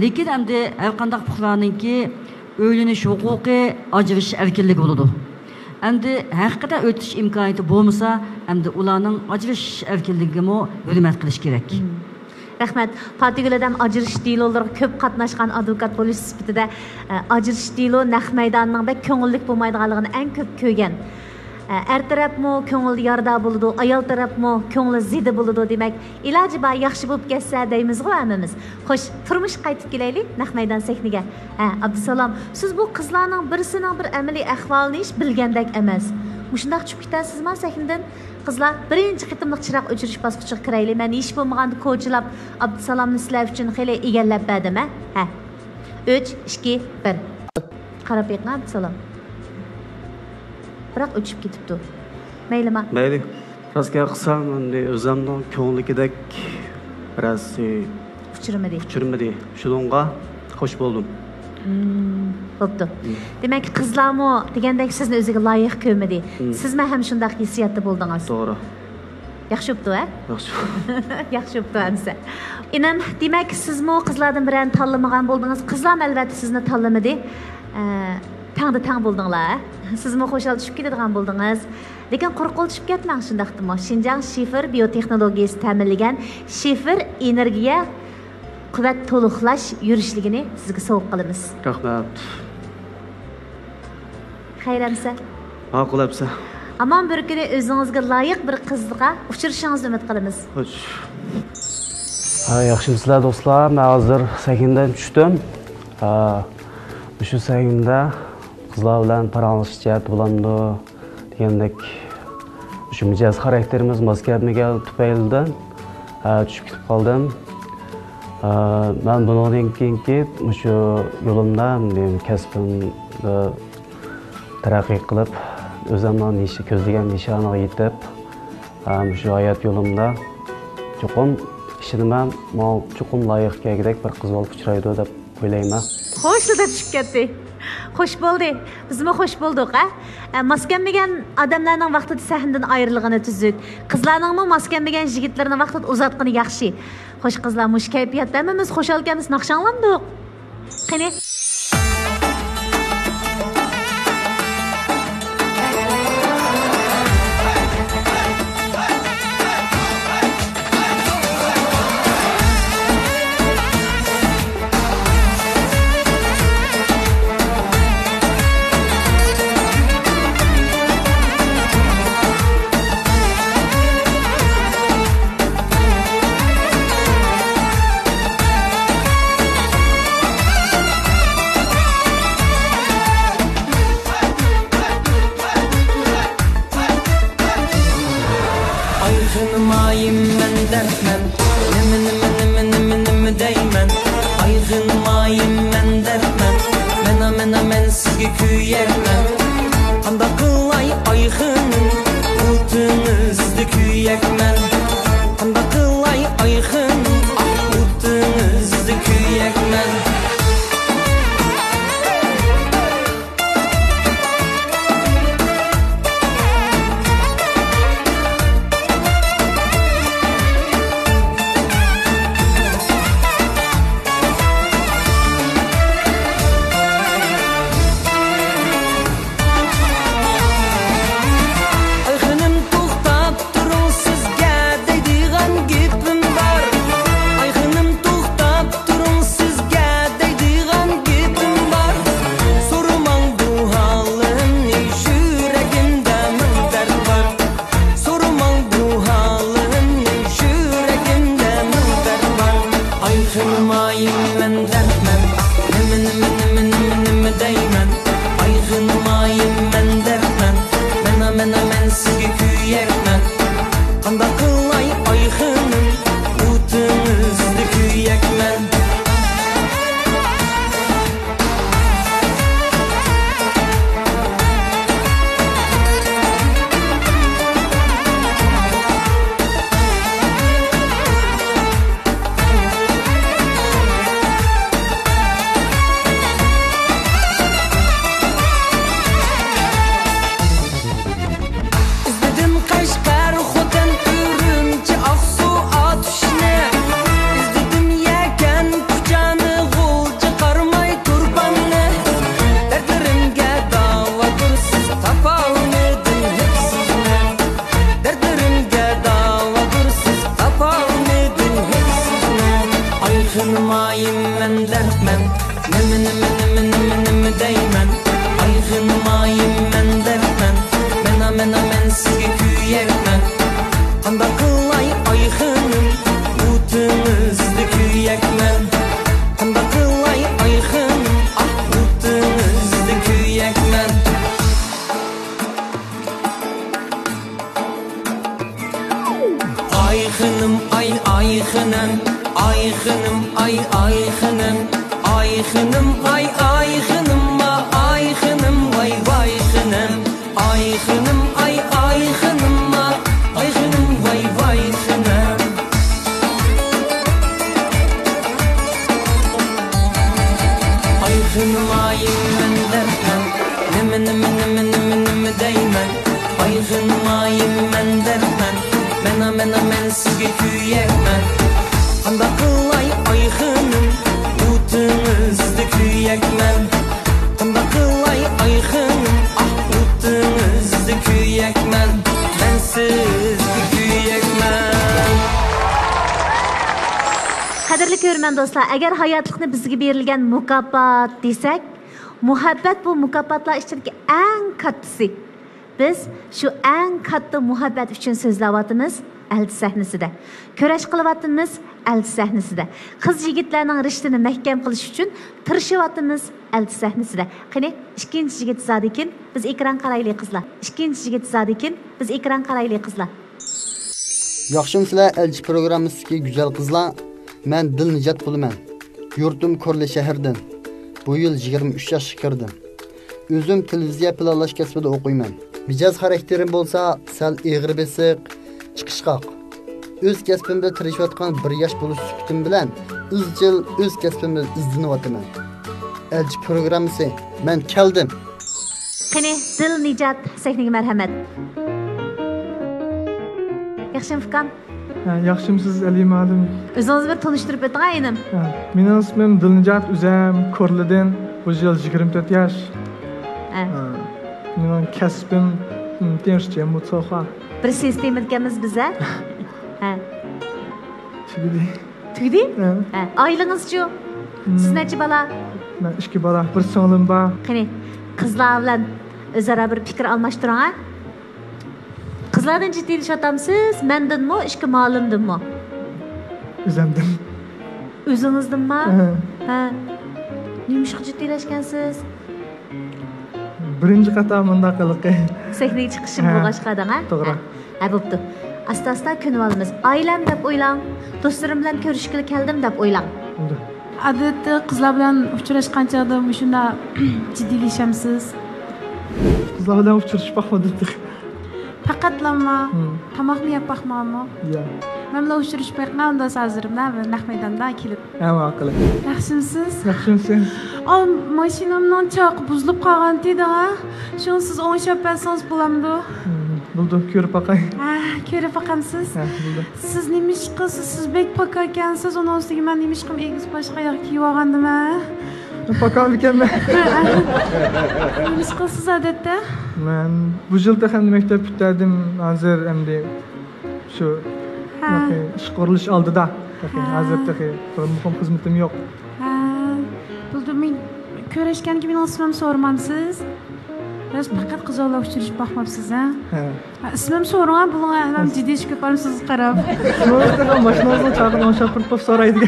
Lekin endi har qanday fuqaroninki o'ylanish huquqi, ajrashish erkinligi bo'ladi. Endi haqiqatan o'tish imkoniyati bo'lmasa, endi ularning ajrashish erkinligini hurmat qilish kerak. Rahmat. Fatiguladam ajrish dilolarga ko'p qatnashgan advokat bo'lish sifatida ajrish dilo naq maydonning bek ko'ngillik bo'lmaydiganligini eng ko'p ko'rgan. Er tarafmi ko'ngil yarda bo'ladi, ayol tarafmi ko'ngli zidi bo'ladi demak, iloji bor yaxshi bo'lib ketsa deymiz-ku hammamiz. Xo'sh, turmush qaytib kelaylik naq maydon sahniga. Abdusalom, siz bu qizlarning birisining bir amaliy ahvolini hech bilgandek emas. Mushundaq tushib ketasizmi sahnadan? Qizlar, birinchi qitimliq chiroq o'chirish bosqichiga kiraylik. Men ish bo'lmaganda ko'chilab Abdusalomni sizlar uchun xeli egallab berdim, ha? 3 2 1. Qarab beqing Abdusalom. Biroq o'chib ketibdi. Maylimi? Mayli. Rasga qilsam, endi o'zimning ko'nglikidek biroz uchirmadi. Shuningga xush bo'ldim. Bo'pti. Demak, qizlarmi degandek sizni o'ziga loyiq ko'rmadi. Sizmi ham shunday hissiyatda bo'ldingiz? To'g'ri. Yaxshi bo'pti, ha? Yaxshi. Yaxshi bo'pti hamsa. Inam, demak, sizmi qizlardan birini tanlamagan bo'ldingiz. Qizlar albatta sizni tanlamadi. Tang bo'ldinglar. Sizmi xo'shal tushib ketadigan bo'ldingiz. Lekin qo'rqib tushib ketmang shundaqdimi? Xinjiang shifr biotexnologiyasi ta'minlagan shifr energiya quvvat to'liqlash yurishligini sizga sovg'a qilamiz. Rahmat. Xayramsa? Ma'qulabsa. Amon bir kuni o'zingizga loyiq bir qizga uchrashingizni umid qilamiz. Xo'sh. Yaxshimisizlar do'stlar? Men hozir sakindan tushdim. Shu sakinda qizlar bilan paranglish jihati bo'landi degandek shu mijoz xarakterimiz mos kelmaga tufaylidan tushib ketib qoldim. Ben bundan keyingi shu yo'limda kasbimni taraqqiy qilib, o'zimning ko'zlagan nishoniga yetib, shu hayot yo'limda chuqur ishimdan chuqur loyiq kelgidek bir qiz bo'lib uchraydi deb o'ylayman. Xo'sh, deb tushib ketdi. Xo'sh bo'ldi. Bizmi xo'sh bo'ldik, ha? Maskanmagan odamlarning vaqtida sahnadan ayrilgani tuzuk. Qizlarningmi maskanmagan yigitlarning vaqtida uzatgani yaxshi. Xo'sh qizlar, mush kayfiyatda hammamiz xo'shalganmiz, naqshanlandik. Qani Ayxınmayım mən dərtmən Nimi deymen Ayxınmayım mən dərtmən Mən sizə kүйəkmən Qanda qılay ayxınım Utunuzdu kүйəkmən Ayxınmayım mən dərtmən Nimi deymen Ayxınmayım mən dərtmən Mən sizə kүйəkmən Qanda qılay ayxınım Utunuzdu kүйəkmən Qanda qılay ayxınım Utunuzdu kүйəkmən Ayxınım ayxınım Ayxınım ayxınım Ayxınım ayxınım Ayxınım vay xınım Ayxınım ayxınım Ayxınım vay xınım Ayxınmayım mən dərtmən Nimi deymen Ayxınmayım mən dərtmən Mən sizə kүйəkmən Qanda qılay ayxınım Utunuzdu kүйəkmən Qanda qılay ayxınım Utunuzdu kүйəkmən Mən sizə kүйəkmən Qadrli ko'rman do'stlar, agar hayotlikni bizga berilgan mukofot desak, muhabbat bu mukofotlar ichidagi eng kattasi. Biz shu eng katta muhabbat uchun so'zlayapmiz elchi sahnasida. Kurash qilyapmiz elchi sahnasida. Qiz yigitlarning rishtini mahkam qilish uchun tirishyapmiz elchi sahnasida. Qani, ikkinchi yigit zodikin, biz ekran qaraylik qizlar. Ikkinchi yigit zodikin, biz ekran qaraylik qizlar. Yaxshimsizlar elchi programmasiga go'zal qizlar. Men Dilnijat bo'laman. Yurtim Korli shahardan. Bu yil 23 yoshga kirdim. O'zim televiziya planlash kasbida o'qiyman. Mijoz xarakterim bo'lsa, sal egri besiq, chiqishqoq. O'z kasbimda tirishayotgan 1 yosh bo'lish sukutim bilan izchil o'z kasbimda izlanayapman. Elchi programmasi men keldim. Qani, Dilnijat sahnaga marhamat. Yaxshim fikam. Yaxshimsiz Ali ma'lum. O'zingizni bir tanishtirib o'ting aynim. Mening ismim Dilnijat, o'zim Korlidan, bu yil 24 yosh. Mening kasbim tennischi mutsoqa. Bir sistema ekanmiz biza. Ha. Tugdi. Tugdi? Ha. Oilangiz-chi? Siz necha bola? Men 2 bola, bir singlim bor. Qani, qizlar bilan o'zaro bir fikr almashtiring-a. Qizlardan jiddiylashyapsiz, mendanmi, ishga ma'lumdimmi? O'zimdan. O'zingizdanmi? Ha. Nimishqa jiddiylashgansiz? Birinchi qatam bunday qilib. Sahnaga chiqishim bo'lg'ashqadan-a? To'g'ri. Ha, bo'pti. Asta-asta ko'nib olamiz. Oilam deb o'ylang, do'stlarim bilan ko'rishga keldim deb o'ylang. Odatda qizlar bilan uchrashganchada shunda jiddiylashamsiz. Qizlar bilan uchrashib baxmadik. Faqatlanma, tomoqni yeb baxmanmi? Yo'q. Men bilan uchrashib qo'yganimda hozirda naq maydonda kelib. Ha, qilib. Yaxshimsiz? Yaxshimsiz. Mashinamdan choq buzilib qolgan edi-ha. Shuni siz o'ngshab bersangiz bo'lamdi? Bo'ldi, ko'rib boqay. Ha, ko'rib boqamsiz? Ha, bo'ldi. Siz nima ish qilsiz? Siz bek paka ekansiz, uning ustiga men nima ish qilib egiz boshqa yoq kiyib olgandim-a? Paka ekanman. Nima ish qilsiz odatda? Men bu yilda ham maktab bitirdim, hozir endi shu ish qurilish oldida. Hozirda bir muhim xizmatim yo'q. Ha, bo'ldi, men ko'rishganki meni ismim so'ramansiz? Biraz faqat qizaloq uchrashib boqmabsiz, ha? Ismim so'rang, buning ham jiddiy ish ko'parmisiz qarab. Shunday mashinamni chaqin o'shapirib so'raydi.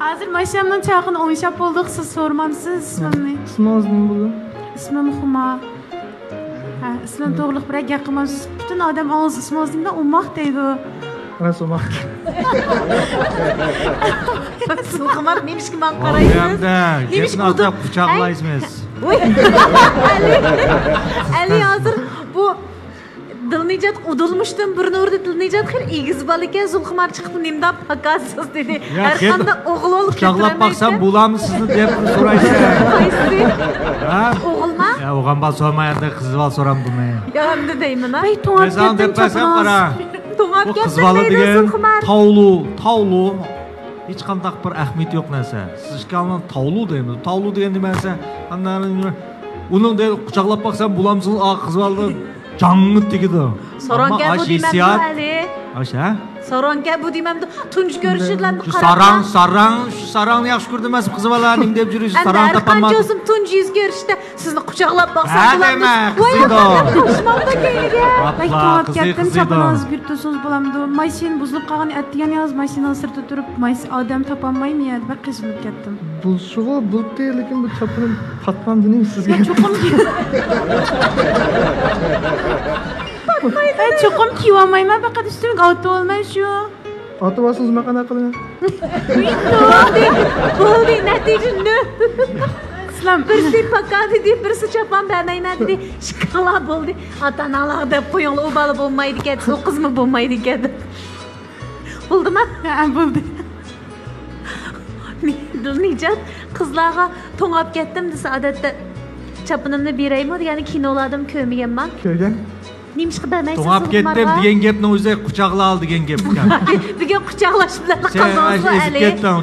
Hozir mashinamdan chaqin o'ngshab bo'ldik, siz so'ramamsiz ismimni. Ismingiz nima bo'ldi? Ismim Xuma. Ha, ismim to'g'riq bilan gap qilmasiz. Butun odam o'z ismingizni ummoq deydi. Rasululloh. Xumar neymiş ki ben qaraysiz? Neymiş ki atıp bıçaqlaysınız. Ali hazır bu Dilnijat udulmuştum burnu urdu Dilnijat xir egiz balike Zulxumar çıktı nimda pakatsız dedi. Her kanda oğul olup bıçaqlab baksam bulamısınız dep so'raysan. Qaysi? Oğulma? Ya oğan bal sormayanda kızı bal soram bunu. Ya hem de deymin ha. Bey to'ngab ketdim qara. To'ngab Bu ketdim qizbola deydi degan Zulxumar. tavlu hech qanday bir ahamiyati yo'q narsa. Siz ishkalni tavlu deymiz. Tavlu degan nimasan? Uning de quchoqlab baksam bulamsınız qizbola canlı tegidi. Soran gel bu demem Ali. Aşa? Soran gel bu demem tunç görüşürlendi qarab. Şu sarangni yaxshi ko'rdim emas qizbalaning deb yurisiz sarang topolmadim. Qancha o'zim tunç yüz görüşte sizni quchoqlab baksam bulamdi. Qizido. Qo'shmoqda keyinga. Bek to'ngab ketdim chapanoz birtusiz bo'lamdi. Mashin buzilib qolgan atdigan yoz mashina sirtida turib odam topolmaymi ya deb qiziqib ketdim. Bu shuvo bu lekin bu chapini fatmam dedim sizga. Cho'qim cho'qim kiyolmayman faqat ustimga otib olmay shu. Otib olsangiz nima qanaqa qilaman? Bo'ldi natijani. Islam birisi pakati deb birisi chapan bermayman dedi. Shikala bo'ldi. Ota-onalar deb qo'yinglar, u bola bo'lmaydi ekan, u qizmi bo'lmaydi ekan. Bo'ldimi? Ha, bo'ldi. Dilnijat qizlarga to'ngab ketdim desa odatda chapanimni beraymi degani kinolardan ko'rmaganman. Ko'rgan? Neymiş ki bermeysiz To'ngab ketdim degan gapni o'zi quchoqla ol degan gap ekan. Bugun quchoqlash bilan qolgansiz Ali.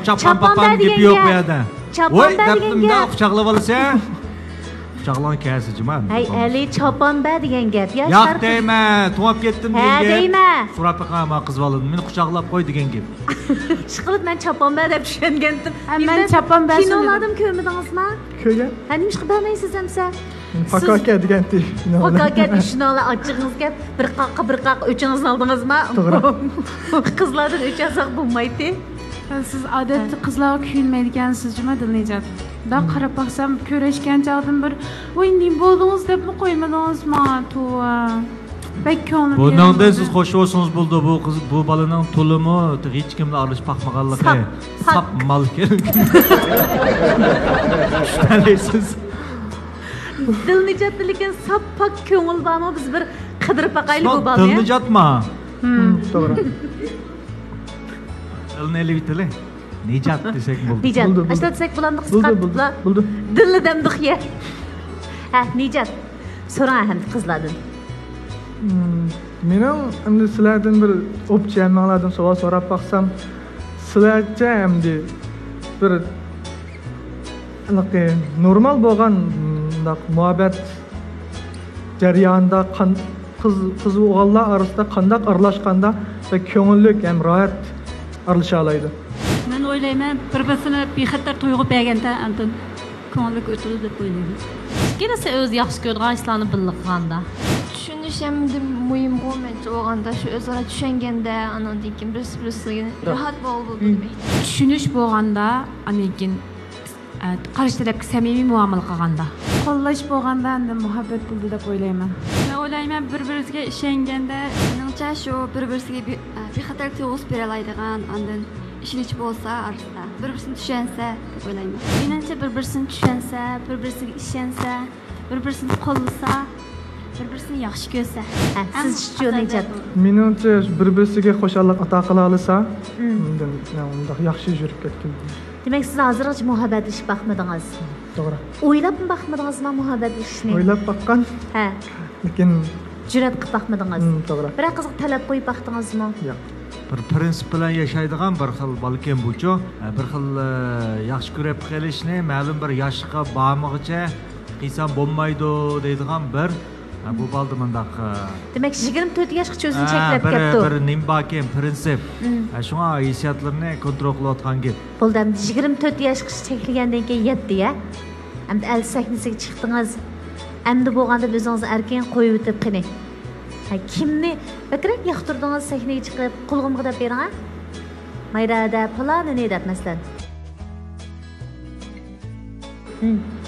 Chapan papam gapi yo'q bu yerda. Chapan degan gap quchoqlab olsa quchoqlan kelsijiman. Hey Ali chapan degan gap ya. Yo'q deyma, to'ngab ketdim degan gap. Ha deyma. So'rab qolma qiz boladan, meni quchoqlab qo'y degan gap. Ishqilib men chapan deb tushungandim. Men chapan kinoladim ko'rmadingizmi? Ko'rgan. Ha nimish qilib bermaysiz hamsa? Pakaka degan Pakaka ishnola ochig'ingizga bir qaq o'chingizni oldingizmi? To'g'ri. Qizlardan o'chasak bo'lmaydi. Siz odatda qizlarga kuyinmaydigansizmi Dilnijat? Da qarab baxsam ko'rishgan chog'dan bir voy nim bo'ldingiz debmi qo'ymadingizmi? To'va. Bek ko'nglim. Bundan siz xo'sh bo'lsangiz bo'ldi bu qiz bu bolaning to'limi hech kimni aralashib boqmaganligi. Sap mal kerak. Shundalaysiz. Dilnijat lekin sappak ko'ngil bormi biz bir qidirib baqaylik bu bolani. Dilnijatmi? To'g'ri. Dilni bitili. Nijat desak bo'ldi. Nijat. Ashlatsak bo'ladi qisqartirib. Bo'ldi. Dilni demdik ya. Ha, Nijat. So'rang ham qizlardan. Mening endi sizlardan bir o'pchaymanlardan savol so'rab baqsam, sizlarcha endi bir normal bo'lgan muhabbet jarayonida qiz o'g'illar orasida qanday aralashganda va ko'ngillik ham rohat aralasha oladi. Men o'ylayman, bir-birini bexatar tuyg'u berganda andin ko'ngillik o'tadi deb o'ylayman. Kelasi o'z yaxshi ko'rgan ishlarni bilganda. Tushunish ham muhim bo'lmaydi o'g'anda shu o'zaro tushunganda andan keyin birisi-birisiga rohat bo'ldi. Tushunish bo'lganda anekin qarshi tarafga samimiy muomala qilganda. Qo'llash bo'lganda endi muhabbat bo'ldi deb o'ylayman. Men o'ylayman bir-biriga ishonganda, menimcha shu bir-biriga bexatar tuyg'u bera oladigan andan ishonch bo'lsa orasida bir-birini tushunsa deb o'ylayman. Menimcha bir-birini tushunsa, bir-biriga ishonsa, bir-birini qo'llasa, bir-birini yaxshi ko'rsa. Siz tushunajat. Menimcha bir-biriga xo'shallik ato qila olsa, unda yaxshi yurib ketgan. Demek siz hozirgacha muhabbatlashib boqmadingiz. To'g'ri. O'ylabmi boqmadingizmi muhabbatlashishni? O'ylab boqqan. Ha. Lekin jur'at qilib boqmadingiz. To'g'ri. Biroq qiziq talab qo'yib boqdingizmi? Yo'q. Bir prinsip bilan yashaydigan bir xil balkim bucho, bir xil yaxshi ko'rib qilishni ma'lum bir yoshga bormog'icha qilsam bo'lmaydi deydigan bir bu baldi mundaq. Demak 24 yoshgacha o'zini cheklab ketdi. Bir nimbakim prinsip. Shunga hissiyotlarni kontrol qilayotgan gap. Bo'ldi, 24 yoshgacha cheklagandan keyin yetdi ya. Endi 58 chiqdingiz. Endi bo'lganda o'zingizni erkin qo'yib o'tib qani. Kimni bakrak yoqtirdingiz sahnaga chiqib, qulg'imga deb bering ha? Mayrada planini deb masalan.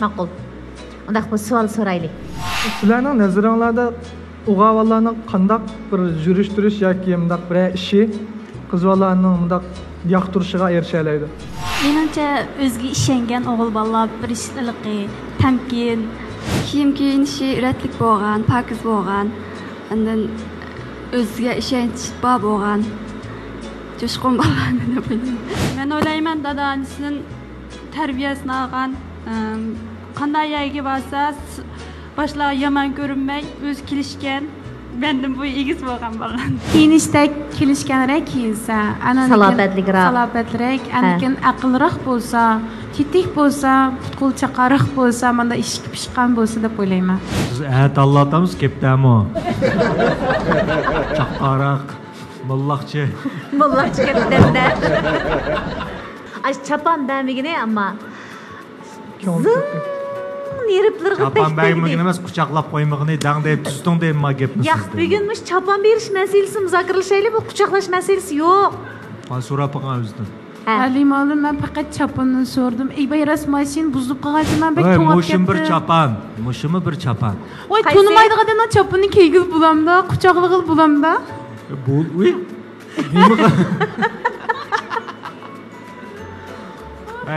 Ma'qul. Unda bu savol so'raylik. Sizlarning nazaringlarda o'g'avallarning qandaq bir yurish-turish yoki mundaq bir ishi qizlarning mundaq yoqtirishiga erisha oladi? Menimcha o'ziga ishongan o'g'il bolalar bir ishliqi, tamkin, kiyim kiyinishi iratlik bo'lgan, pokiz bo'lgan, undan o'ziga ishonch bor bo'lgan, jo'shqin bolalarni deb o'ylayman. Men o'ylayman dadasining tarbiyasini olgan, qanday yerga borsa boshlar yomon ko'rinmay, o'zi kelishgan, mendan bu egiz bo'lgan bo'lgan. Kiyinishda kelishganroq kiyinsa, salobatliroq, anikin aqlliroq bo'lsa, tetik bo'lsa, qutqul chaqariq bo'lsa, menda ishki pishqan bo'lsa deb o'ylayman. Siz tanlatamiz keptami? Chaqariq, mullaqchi. Mullaqchi keptanda. Ay chapan bermigini ammo. Chapan bermigini emas, quchoqlab qo'ymag'ini dang deb tuzding deyman gapni sizda. Yo'q, bugunmish chapan berish masalasi muzokaralashaylik, bu quchoqlash masalasi yo'q. Ben so'rab qo'ygan o'zidan. Limonli men faqat chapanni so'rdim. Bayras mashin buzib qolgancha men bek to'ng'ab ketdi. Mushim bir chapan, mushimi bir chapan. Voy, to'nimaydigan chapanni kiygil bulamda, quchoqlig'il bulamda. Bu, uy. Nima?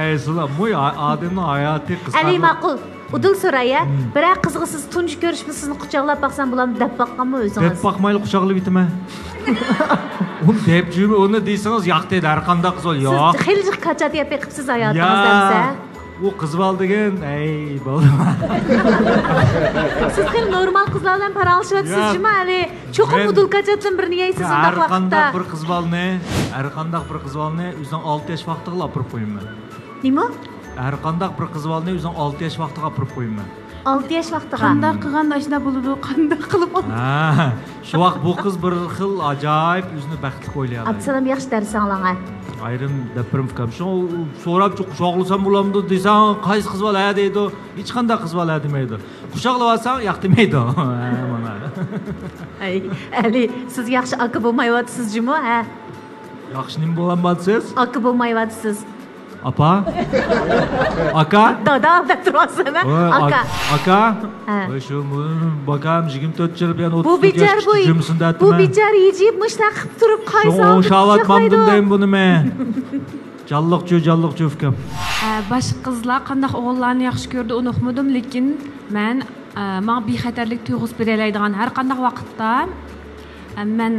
Ey, sizlar bu odamning hayoti qisqa. Ali ma'qul. Udul so'raya, biroq qizg'i siz tunji ko'rishmi sizni quchoqlab baqsam bularni deb baqqanmi o'zingiz? Deb baqmayli quchoqlab bitma. U deb jumi uni deysangiz yo'q deydi, har qanday qiz ol, yo'q. Siz xiljiq qachat yap qilibsiz hayotingizda. U qiz bol degan, ey, bo'lma. Siz xil normal qizlar bilan paralashyotsizmi, Ali? Cho'qim udul qachatdan birini yeysiz unda vaqtda. Har qanday bir qiz bolni o'zining 6 yosh vaqtiga olib qo'yaman. Nima? Har qanday bir qiz bolni o'zining 6 yosh vaqtiga olib qo'yaman. 6 yosh vaqtiga. Qanday qilganda ishda bo'ladi, qanday qilib oladi? Ha, shu vaqt bu qiz bir xil ajoyib o'zini baxtli o'ylaydi. Absalom yaxshi dars anglagan. Ayrim dapirim fikam. Shu so'rab quchoqlasam bo'lamdi desang, qaysi qiz bola deydi, hech qanday qiz bola demaydi. Quchoqlab olsang, yo'q demaydi. Mana. Ay, Ali, siz yaxshi aka bo'lmayapsizmi, ha? Yaxshi nima bo'lanmasiz? Aka bo'lmayapsiz. Apa? Aka? Dada deb turasizmi? Aka. Aka? Shu bakam 24 yil bilan 30 yosh jumsinda. Bu bichar yeyib mushtaqib turib qaysan? Sho'ng'atmadim deyim buni men. Jalliqchi fikam. Boshqa qizlar qanday o'g'illarni yaxshi ko'rdi, uni uqmadim, lekin men menga bexatarlik tuyg'usi beraydigan har qanday vaqtda men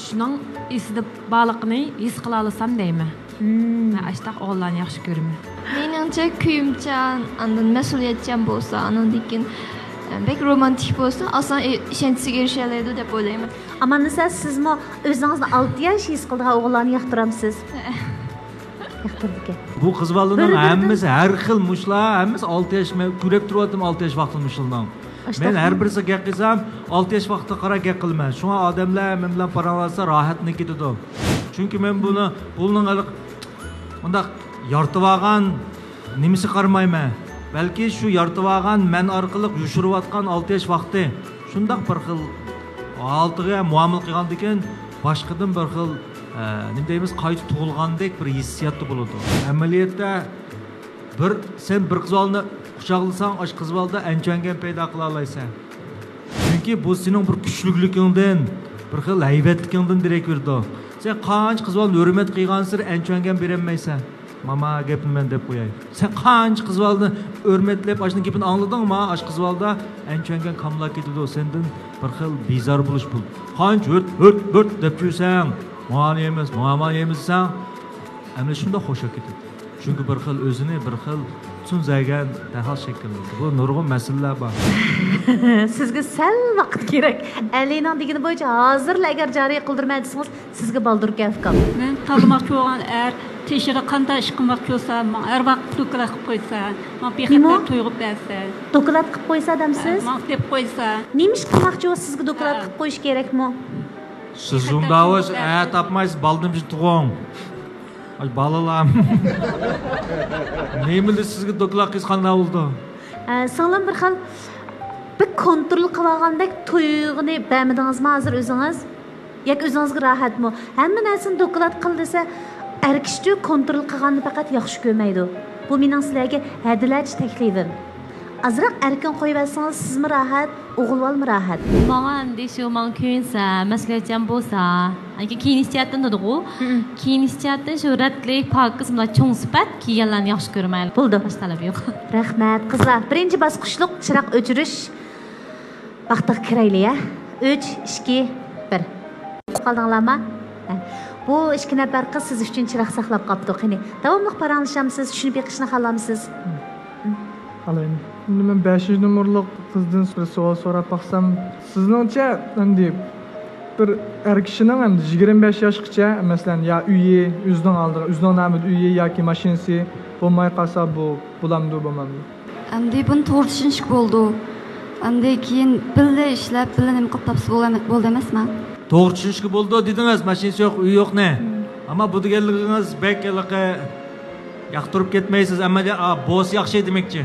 shuning esida baliqni his qila olsam deyman. Men ashtaq o'g'illarni yaxshi ko'raman. Meningcha kuyimchan, andan mas'uliyatchan bo'lsa, andan bek romantik bo'lsa, asan ishonchga erisha oladi deb o'ylayman. Ammo sizmi o'zingizni 6 yosh his qilgan o'g'illarni yoqtiramsiz? Bu qiz bolalarning hammasi har xil mushlar, hammasi 6 yosh, men ko'rib turibdim 6 yosh vaqtini mushlardan. Men har birisi gap qilsam 6 yosh vaqtda qara gap qilman. Shunga odamlar men bilan paralashsa rohatni ketadi. Chunki men buni pulning undaq yortib olgan nimasi qarmayman. Balki shu yortib olgan men orqali yushirayotgan 6 yosh vaqti shundaq bir xil 6ga muomala qilgandan keyin boshqadan bir xil nima deymiz, qayta tug'ilgandek bir hissiyat bo'ladi. Amaliyotda sen bir qiz bolani quchoqlasang, osh qiz bolada anchongan paydo qila olaysan. Chunki bu sening bir kuchliligingdan, bir xil haybatligingdan derak berdi. Sen qancha qiz bolani hurmat qilgan sir anchongan berolmaysan. Mama gapni men deb qo'yay. Sen qancha qiz bolani hurmatlab, oshning gapini angladingmi? Osh qiz bolada anchongan kamlab ketadi. Sendan bir xil bezor bo'lish bu. Qancha hurt deb yursang, muammo yemizsan, ana shunda xo'sh ketadi. Chunki bir xil o'zini bir xil tushunzagan darhol shakllanadi. Bu nurg'un masalalar bor. Sizga sal vaqt kerak. Alining degani bo'yicha hozirla agar joriy qildirmaysiz, sizga baldur gafkam. Men tanlamoqchi bo'lgan teshira qanday ish qilmoqchi bo'lsa, har vaqt doklad qilib qo'ysa, men bexatar to'yg'ib bersa. Doklad qilib qo'ysa damsiz? Men deb qo'ysa. Nima ish qilmoqchi bo'lsa sizga doklad qilib qo'yish kerakmi? Siz undavos tapmaysiz, baldimni tug'ing. Balalar. Neyimdi sizga doklad qiz qanday bo'ldi? Singlim bir xil bir kontrol qilgandek tuyg'uni bermadingizmi hozir o'zingiz? Yoki o'zingizga rohatmi? Hamma narsani doklad qil desa, erkishchi kontrol qilganni faqat yaxshi ko'rmaydi. Bu mening sizlarga hadilachi taklifim. Azroq erkin qo'yib olsangiz, sizmi rohat, o'g'ilvolmi rohat? Menga endi shu men ko'nsa, maslahatcham bo'lsa, agar kiyinishdan dedi-ku, kiyinishdan shu ratlik, pokiz, bunday cho'ng sifat kiyganlarni yaxshi ko'rmayman. Bo'ldi. Bosh talab yo'q. Rahmat, qizlar. Birinchi bosqichlik chiroq o'chirish vaqtiga kiraylik, ya. 3, 2, 1. Qaldinglarmi? Bu 2 nafar qiz siz uchun chiroq saqlab qopdi. Qani, davomli paranglashamiz, tushunib yiqishni xohlamisiz? Alayım. Şimdi ben 500 numaralı kızdan bir soğuk sorup baksam, sizningcha endi bir erkishning endi 25 yoshgacha masalan ya uyi, o'zining oldiga, o'zining nomida uyi yoki mashinasi bo'lmay qolsa bu bo'lamdi, bo'lmamdi. Endi buni to'g'ri tushunish bo'ldi. Endi keyin birga ishlab, birga nima qilib topsa bo'ldi emasmi? To'g'ri tushunishga bo'ldi dedingiz, mashinasi yo'q, uyi yo'q ne? Ammo bu deganligingiz bekliqqa yoqtirib ketmaysiz, ammo bo'z yaxshi demakchi.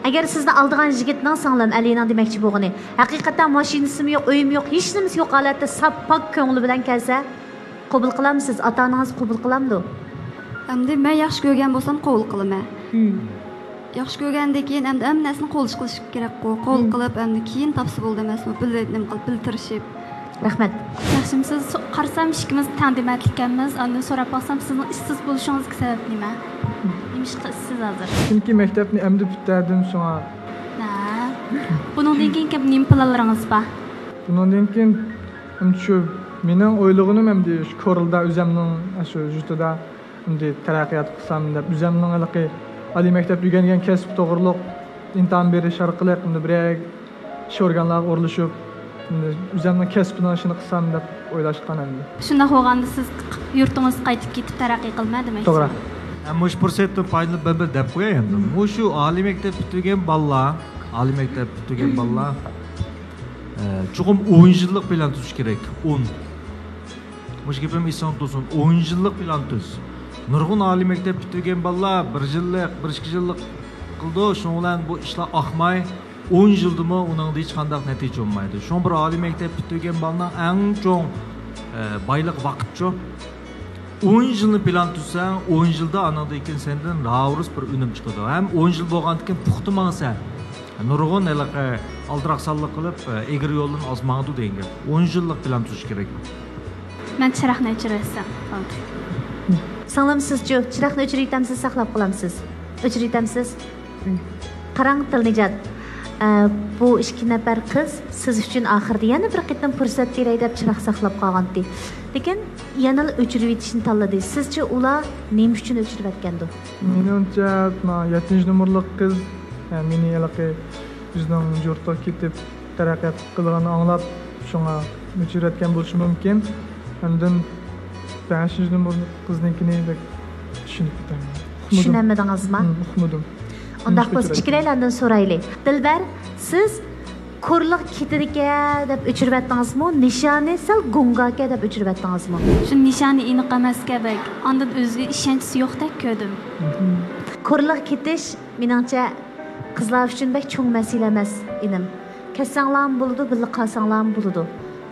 Agar sizni aldigan yigitning singlim Alina demoqchi bo'lgani, haqiqatan mashinasimi yo'q, uyim yo'q, hech nimasi yo'q holatda sappak ko'ngli bilan kelsa, qabul qilamsiz? Ota-onangiz qabul qilamdi? Endi men yaxshi ko'rgan bo'lsam qabul qilaman. Yaxshi ko'rgandan keyin endi hammasini qo'l qilish kerak-ku. Qo'l qilib, endi keyin topsa bo'ldi emasmi? Nima qilib biltirishib. Rahmat. Yaxshimisiz? Qarasam ikkimiz tandimat ekanmiz. Ondan so'rab qolsam, sizning ishsiz bo'lishingizga sabab nima? Nimishqa ishsiz hozir? Chunki maktabni endi bitirdim shunga. Buningdan keyin nima planlaringiz bor? Buningdan keyin shu mening o'ylig'im endi shu ko'rilda o'zimning shu jutida endi taraqqiyot qilsam deb o'zimning aliqi oliy maktabda o'rgangan kasb to'g'riliq imtihon berish orqali endi bir ish organlariga o'rlashib o'zimning kasbini ishini qilsam deb o'ylashgan endi. Shunda bo'lganda siz yurtingizga qaytib ketib taraqqiy qilmadimi? To'g'ri. Ammo shu fursatdan foydalanib bir deb qo'yay endi. Bu shu oliy maktab bitirgan bolalar, chuqum 10 yillik plan tuzish kerak. 10. Mush gapim eson tursin, 10 yillik plan tuz. Nurg'un oliy maktab bitirgan bolalar 1 yillik, 1-2 yillik qildi, shuning bilan bu ishlar oqmay 10 yildimi uningda hech qanday natija bo'lmaydi. Shu bir oliy maktab bitirgan bolaning eng cho'ng boylik vaqtchi. 10 yilni plan tuzsang, 10 yilda anadagi sendan ravrus bir unum chiqadi. Ham 10 yil bo'lgandan keyin puxta mangsa. Nurg'un alaqa aldiraqsallik qilib, egri yo'ldan ozmag'du degan. 10 yillik plan tuzish kerak. Men chiroqni o'chiraysam. Singlim sizchi chiroqni o'chiraytamsiz, saqlab qolamsiz? O'chiraytamsiz? Qarang Tilnijat. Bu 2 nafar qiz siz uchun oxirda yana bir qitim fursat beray deb chiroq saqlab qolgandi. Lekin yana o'chirib etishni tanladi. Sizchi ular nima uchun o'chirib atgandi? Menimcha, 7 nomerlik qiz meni alaqi bizning yurtga ketib taraqqiyot qilganini anglab, shunga o'chirayotgan bo'lishi mumkin. Undan 5 nomerlik qiznikini tushunib ketaman. Tushunmadingizmi? Uqmadim. Unda biz ichkilardan so'raylik. Dilbar, siz ko'rliq ketidika deb o'chirib atdingizmi? Nishoni sal gongoka deb o'chirib atdingizmi? Shu nishoni aniq emas kerak. Ondan o'ziga ishonchi yo'qdek ko'rdim. Ko'rliq ketish meningcha qizlar uchun bek cho'ng masala emas inim. Ketsanglar bo'ladi, birga qolsanglar bo'ladi.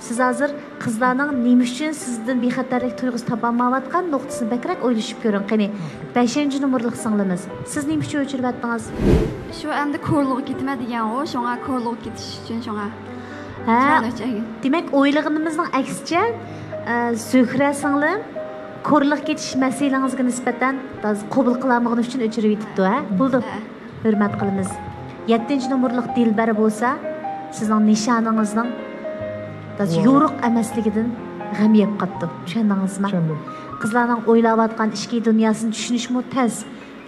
Siz hozir qizlarning nima uchun sizdan bexatarlik tuyg'usi topolmayotgan nuqtasini bakrak o'ylashib ko'ring. Qani 5-nomerlik singlimiz. Siz nima uchun o'chirib atdingiz? Shu endi ko'rliq ketma degan o, shunga ko'rliq ketish uchun shunga. Demak, o'ylig'imizning aksicha Zuhra singlim ko'rliq ketish masalangizga nisbatan qabul qilolmagani uchun o'chirib yetibdi, ha? Bo'ldi. Hurmat qilamiz. 7-nomerlik Dilbar bo'lsa, sizning nishoningizning yo'ruq emasligidan g'am yeb qoldi. Tushundingizmi? Tushundim. Qizlarning o'ylayotgan ishki dunyosini tushunishmi tez,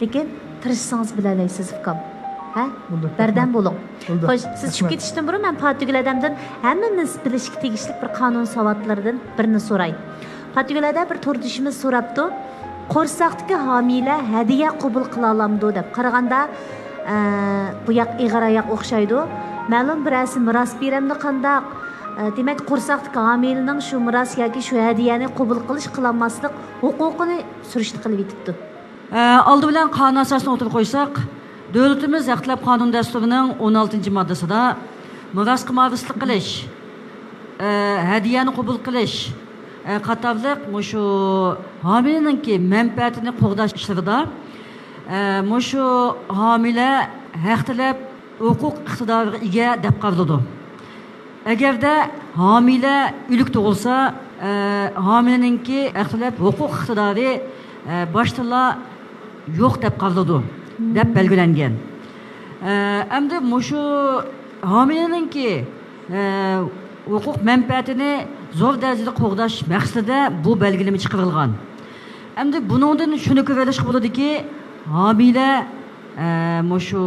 lekin tirishsangiz bilalaysiz fikam. Ha? Bardam bo'ling. Xo'sh, siz tushib ketishdan burun men Portugal odamdan hammamiz bilishga tegishli bir qonun savotlaridan birini so'ray. Portugaliyada bir turdishimiz so'rabdi. Qo'rsaqdagi homila hadiya qabul qila olamdi deb. Qaraganda bu yoq ig'arayoq o'xshaydi. Ma'lum birasi miros beramda qandaq demak, qo'rsaqdagi homilning shu miros yoki shu hadiyani qabul qilish qilolmaslik huquqini surishti qilib yetibdi. Oldi bilan qonun asosini o'tirib qo'ysak, davlatimiz Yaxlab qonun dasturining 16-moddasida mirosga movislik qilish, hadiyani qabul qilish qatorliq shu homilaningki manfaatini qo'g'dash ishlarida shu homila haq tilab huquq iqtidoriga ega deb qaraladi. Agarda homila o'lik tug'ilsa, homilaningki haq tilab huquq iqtidori boshda yo'q deb qaraladi deb belgilangan. Endi shu homilaningki huquq manfaatini zo'r darajada qo'g'dash maqsadida bu belgilama chiqarilgan. Endi buningdan shuni ko'rishga bo'ladiki, homila shu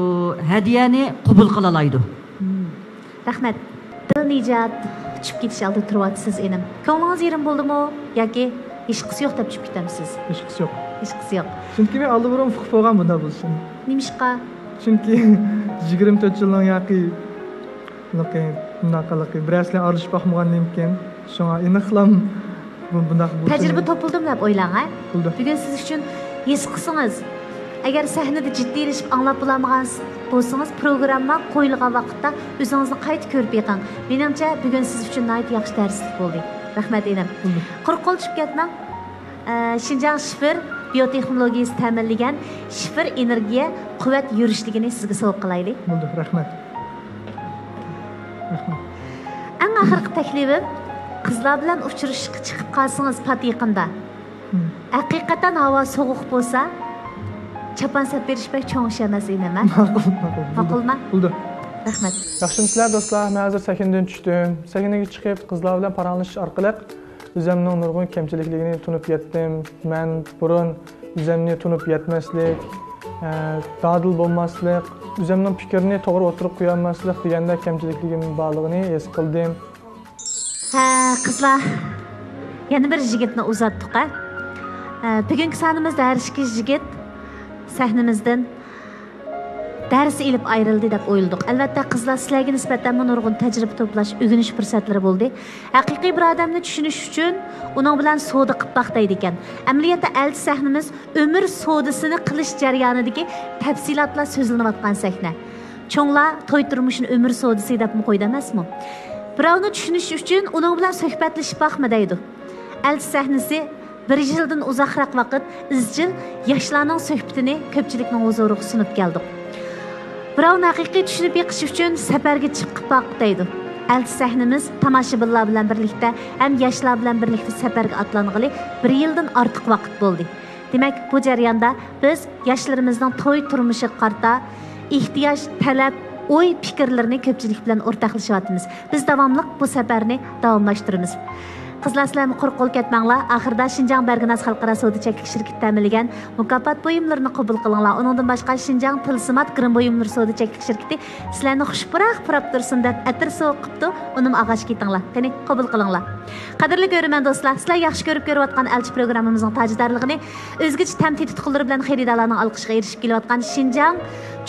hadiyani qabul qila oladi. Rahmat. Dilnijat tushib ketish oldida turyapsiz enim. Ko'nglingiz yerim bo'ldimi yoki hech qisi yo'q deb tushib ketamsiz? Hech qisi yo'q. Hech qisi yo'q. Chunki men aldaburun fiqh bo'lgan bunda bo'lsin. Nimishqa? Chunki 24 yilning yoki bunaqaligi biraslar aralashib boqmagandan keyin shunga aniqlam bundoq bo'lsin. Tajriba topildim deb o'ylang, ha? Bugun siz uchun his qilsangiz, agar sahnada jiddiyleşib anglab bo'lamagan bo'lsangiz, programma qo'yilgan vaqtda o'zingizni qayta ko'rib yiqing. Menimcha bugun siz uchun nihoyat yaxshi darslik bo'ldi. Rahmat edim. Quruq qo'l tushib ketmang. Xinjiang shifr biotexnologiyasi ta'minlagan shifr energiya quvvat yurishligini sizga sovg'a qilaylik. Bo'ldi, rahmat. Eng oxirgi taklifim, qizlar bilan uchrashishga chiqib qolsangiz pat yaqinda. Haqiqatan havo sovuq bo'lsa, chapan sap berish pek cho'ng ish emas edim. Ma'qulmi? Bo'ldi. Rahmat. Yaxshimisizlar do'stlar? Men hozir sakindan tushdim. Sakinaga chiqib qizlar bilan paranlashish orqali o'zimning nurg'un kamchilikligini tunib yetdim. Men burun o'zimni tunib yetmaslik, dadil bo'lmaslik, o'zimning fikrini to'g'ri o'tirib qo'ya olmaslik deganda kamchilikligim borligini his qildim. Ha, qizlar. Yana bir yigitni uzatdik. Bugungi sanimizda har ikki yigit sahnimizdan ders ilib ayrıldı deb o'yladik. Albatta qizlar sizlarga nisbatan nurg'un tajriba to'plash, o'rganish fursatlari bo'ldi. Haqiqiy bir odamni tushunish uchun uning bilan savdo qilib baqtaydi ekan. Amaliyotda elchi sahnamiz umr savdosini qilish jarayonidagi tafsilotlar so'zlanayotgan sahna. Cho'nglar to'y turmushini umr savdosi deb qo'ydi emasmi? Birovni tushunish uchun uning bilan suhbatlashib baqma deydi. Elchi sahnasi bir yildan uzoqroq vaqt izchil yoshlarning suhbatini ko'pchilikning huzuriga sunib keldik. Birovni haqiqiy tushunib yiqish uchun safarga chiqib baqtaydi. Elchi sahnamiz tomoshabinlar bilan birlikda ham yoshlar bilan birlikda safarga atlang'ili 1 yildan ortiq vaqt bo'ldi. Demak, bu jarayonda biz yoshlarimizning to'y turmushi qarta ehtiyoj, talab, o'y fikrlarini ko'pchilik bilan o'rtoqlashyapmiz. Biz davomli bu safarni davomlashtiramiz. Qizlar sizlarni quruq qo'l ketmanglar. Oxirida Xinjiang Bergnas xalqaro savdo cheklik shirkati ta'minlagan mukofot buyumlarini qabul qilinglar. Uningdan boshqa Xinjiang Tilsimat Qrim buyumlar savdo cheklik shirkati sizlarni xushpurak purab tursin deb atir so'q qilibdi. Unim ag'ash ketinglar. Qani qabul qilinglar. Qadrli ko'rman do'stlar, sizlar yaxshi ko'rib ko'rayotgan elchi programmamizning tajdorligini o'zgacha tamtid tutqunlari bilan xaridorlarning olqishiga erishib kelayotgan Xinjiang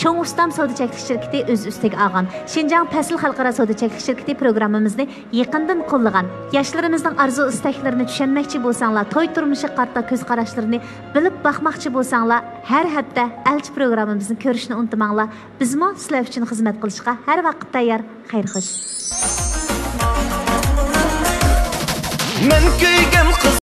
Cho'ng Ustam savdo cheklik shirkati o'z ustiga olgan. Xinjiang Fasl xalqaro savdo cheklik shirkati programmamizni yaqindan qo'llagan. Yoshlarimizning arzu istaklarini tushunmoqchi bo'lsanglar, to'y turmushi qarta ko'z qarashlarini bilib boqmoqchi bo'lsanglar, har hafta elchi programmamizni ko'rishni unutmanglar. Bizmo sizlar uchun xizmat qilishga har vaqt tayyor. Xayr xo'sh. Men kuygan